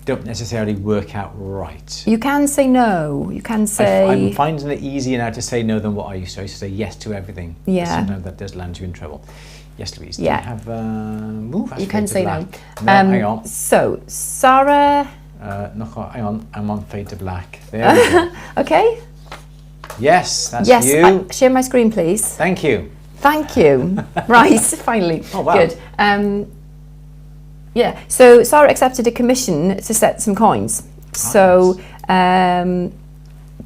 don't necessarily work out right. You can say no. You can say... I'm finding it easier now to say no than what I used to. I used to say yes to everything. Yeah. Sometimes that does land you in trouble. Yes, Louise. Yeah. Do you have... you can say no. No, hang on. So, Sarah... hang on. I'm on Fade to Black. There we go. Okay. Yes, that's you. Share my screen, please. Thank you. Right, finally. Oh, wow. Good. Yeah, so Sarah accepted a commission to set some coins. So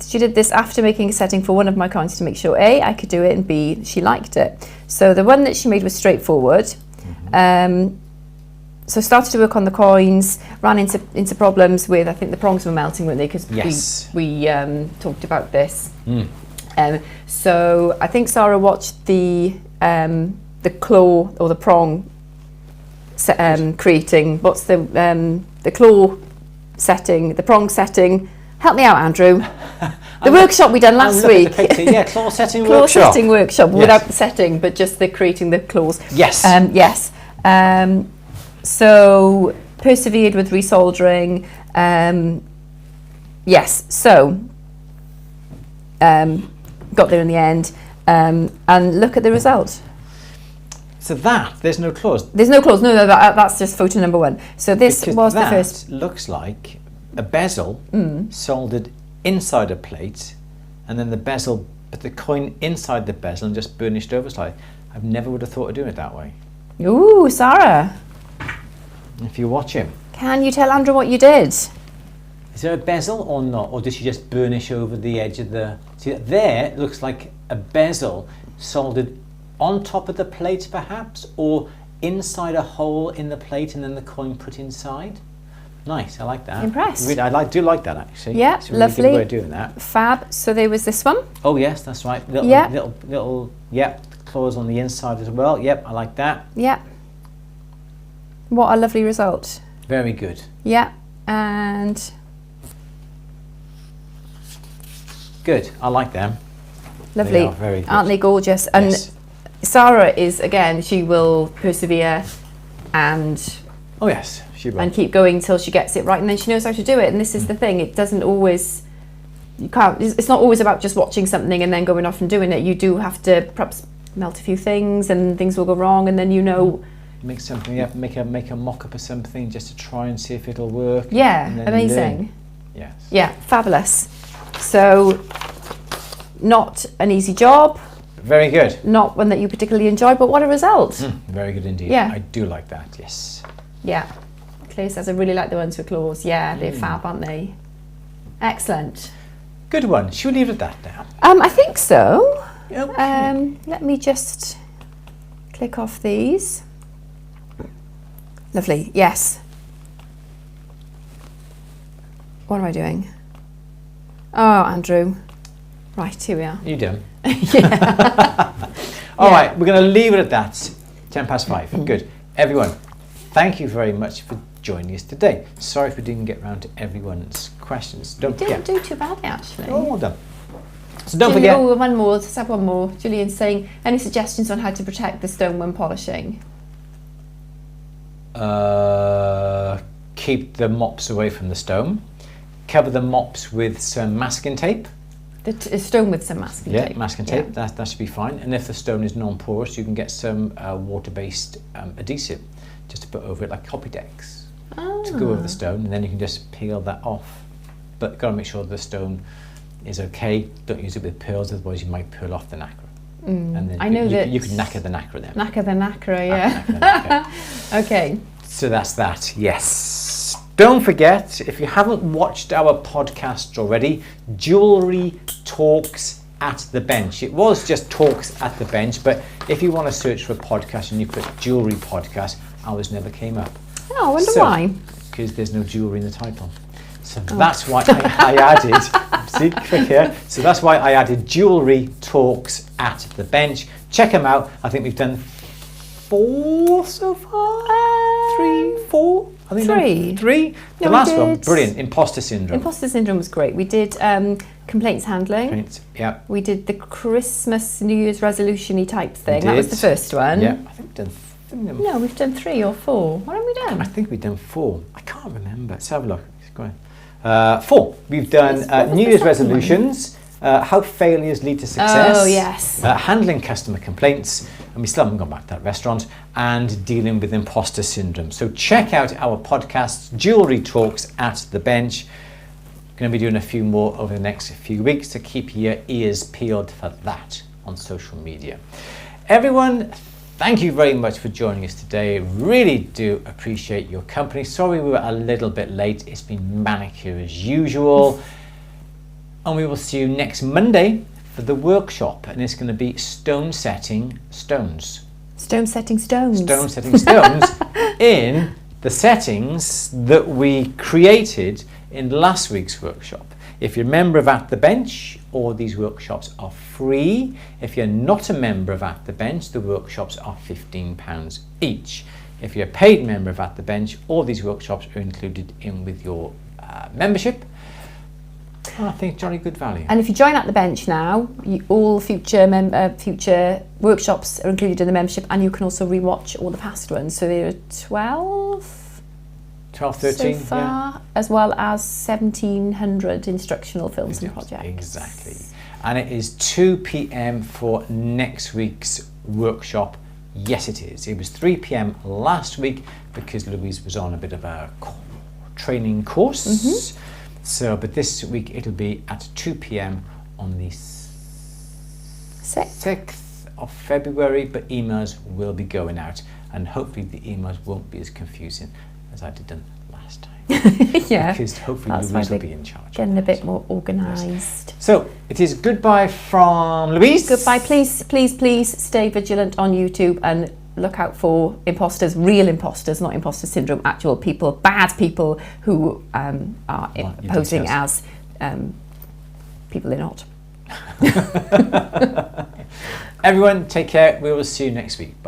she did this after making a setting for one of my coins to make sure A, I could do it, and B, she liked it. So the one that she made was straightforward. So started to work on the coins, ran into problems with, I think the prongs were melting, weren't they? Because we talked about this. So I think Sarah watched the claw or the prong creating. What's the claw setting, the prong setting? Help me out, Andrew. The workshop we done last week. Yeah, claw setting claw workshop. Setting workshop without the setting, but just the creating the claws. Yes. Yes. So persevered with resoldering. Yes. So got there in the end, and look at the result. So there's no claws. There's no claws. No, that's just photo number one. So this was the first. Looks like a bezel soldered inside a plate, and then the bezel, put the coin inside the bezel and just burnished over slightly. I never would have thought of doing it that way. Ooh, Sarah. If you watch him. Can you tell Andrew what you did? Is there a bezel or not? Or did she just burnish over the edge of the... See, there it looks like a bezel soldered on top of the plate perhaps, or inside a hole in the plate and then the coin put inside. Nice, I like that. Impressed. Really, do like that actually. Yeah, it's a really lovely. good way of doing that. Fab. So there was this one. Oh yes, that's right. Yeah. Little claws on the inside as well. Yep, I like that. Yeah. What a lovely result. Very good. Yeah, and good. I like them. lovely. They are very good. Aren't they gorgeous? And Yes. Sarah is, again, she will persevere and Oh yes, she will. and keep going until she gets it right, and then she knows how to do it. And this is the thing, it doesn't always, it's not always about just watching something and then going off and doing it. You do have to perhaps melt a few things and things will go wrong, and then you know. Make something up, make a mock-up of something just to try and see if it'll work. Yeah, and then amazing. learn. Yes. Yeah, fabulous. So, not an easy job, Very good. not one that you particularly enjoy, but what a result. Very good indeed. Yeah. I do like that, yes. Yeah. Claire says, I really like the ones with claws. Yeah, they're fab, aren't they? Excellent. Good one. Should we leave it at that now? I think so. Okay. Let me just click off these. Lovely. Yes. What am I doing? Oh, Andrew. Right, here we are. You done? Yeah. All right, we're going to leave it at that. 5:10. Good. Everyone, thank you very much for joining us today. Sorry if we didn't get round to everyone's questions. Don't Didn't forget. do too badly, actually. Oh, well done. So don't forget. Oh, one more. Let's have one more. Julian's saying, any suggestions on how to protect the stone when polishing? Keep the mops away from the stone. Cover the mops with some masking tape. The stone with some masking tape. Yeah, masking tape. That should be fine. And if the stone is non-porous, you can get some water-based adhesive just to put over it, like Copydex, to go over the stone, and then you can just peel that off. But got to make sure the stone is okay. Don't use it with pearls, otherwise you might peel off the nacre. And then I know that you can nacre the nacre then. Nacre the nacre, yeah. Nacre the nacre. Okay. So that's that, yes. Don't forget, if you haven't watched our podcast already, Jewellery Talks at the Bench. It was just Talks at the Bench, but if you want to search for a podcast and you put Jewellery Podcast, ours never came up. Oh, I wonder why. Because there's no jewellery in the title. So that's why I added, see, click here. So that's why I added Jewellery Talks at the Bench. Check them out. I think we've done 4 so far? 3, 4? I think 3. The No, last we one, did brilliant. Imposter syndrome. Imposter syndrome was great. We did complaints handling. Yeah. We did the Christmas New Year's resolution-y type thing. We That was did. the first one. Yeah. I think we've done. No, we've done 3 or 4. What have we I done? think we've done 4. I can't remember. Let's have a look. Go on. 4. We've done What was New the Year's second one? resolutions, how failures lead to success. Oh, yes. Handling customer complaints, and we still haven't gone back to that restaurant, and dealing with imposter syndrome. So check out our podcasts, Jewellery Talks at the Bench. Going to be doing a few more over the next few weeks, so keep your ears peeled for that on social media. Everyone, thank you very much for joining us today. Really do appreciate your company. Sorry we were a little bit late. It's been manic here as usual. And we will see you next Monday for the workshop. And it's going to be stone setting stones. Stone setting stones. Stone setting stones in the settings that we created in last week's workshop. If you're a member of At the Bench, all these workshops are free. If you're not a member of At the Bench, the workshops are £15 each. If you're a paid member of At the Bench, all these workshops are included in with your membership. I think jolly good value. And if you join At the Bench now, all future workshops are included in the membership, and you can also rewatch all the past ones. So there are 12 13, so far, as well as 1,700 instructional films and yeah. projects. Exactly. And it is 2 p.m. for next week's workshop. Yes, it is. It was 3 p.m. last week because Louise was on a bit of a training course. Mm-hmm. So, but this week it'll be at 2 p.m. on the 6th of February, but emails will be going out, and hopefully the emails won't be as confusing as I did them last time. Yeah, because hopefully Louise will be in charge. Getting a bit more organised. Yes. So it is goodbye from Louise. Goodbye. Please stay vigilant on YouTube and look out for imposters, real imposters, not imposter syndrome, actual people, bad people who are posing as people they're not. Everyone, take care. We will see you next week. Bye.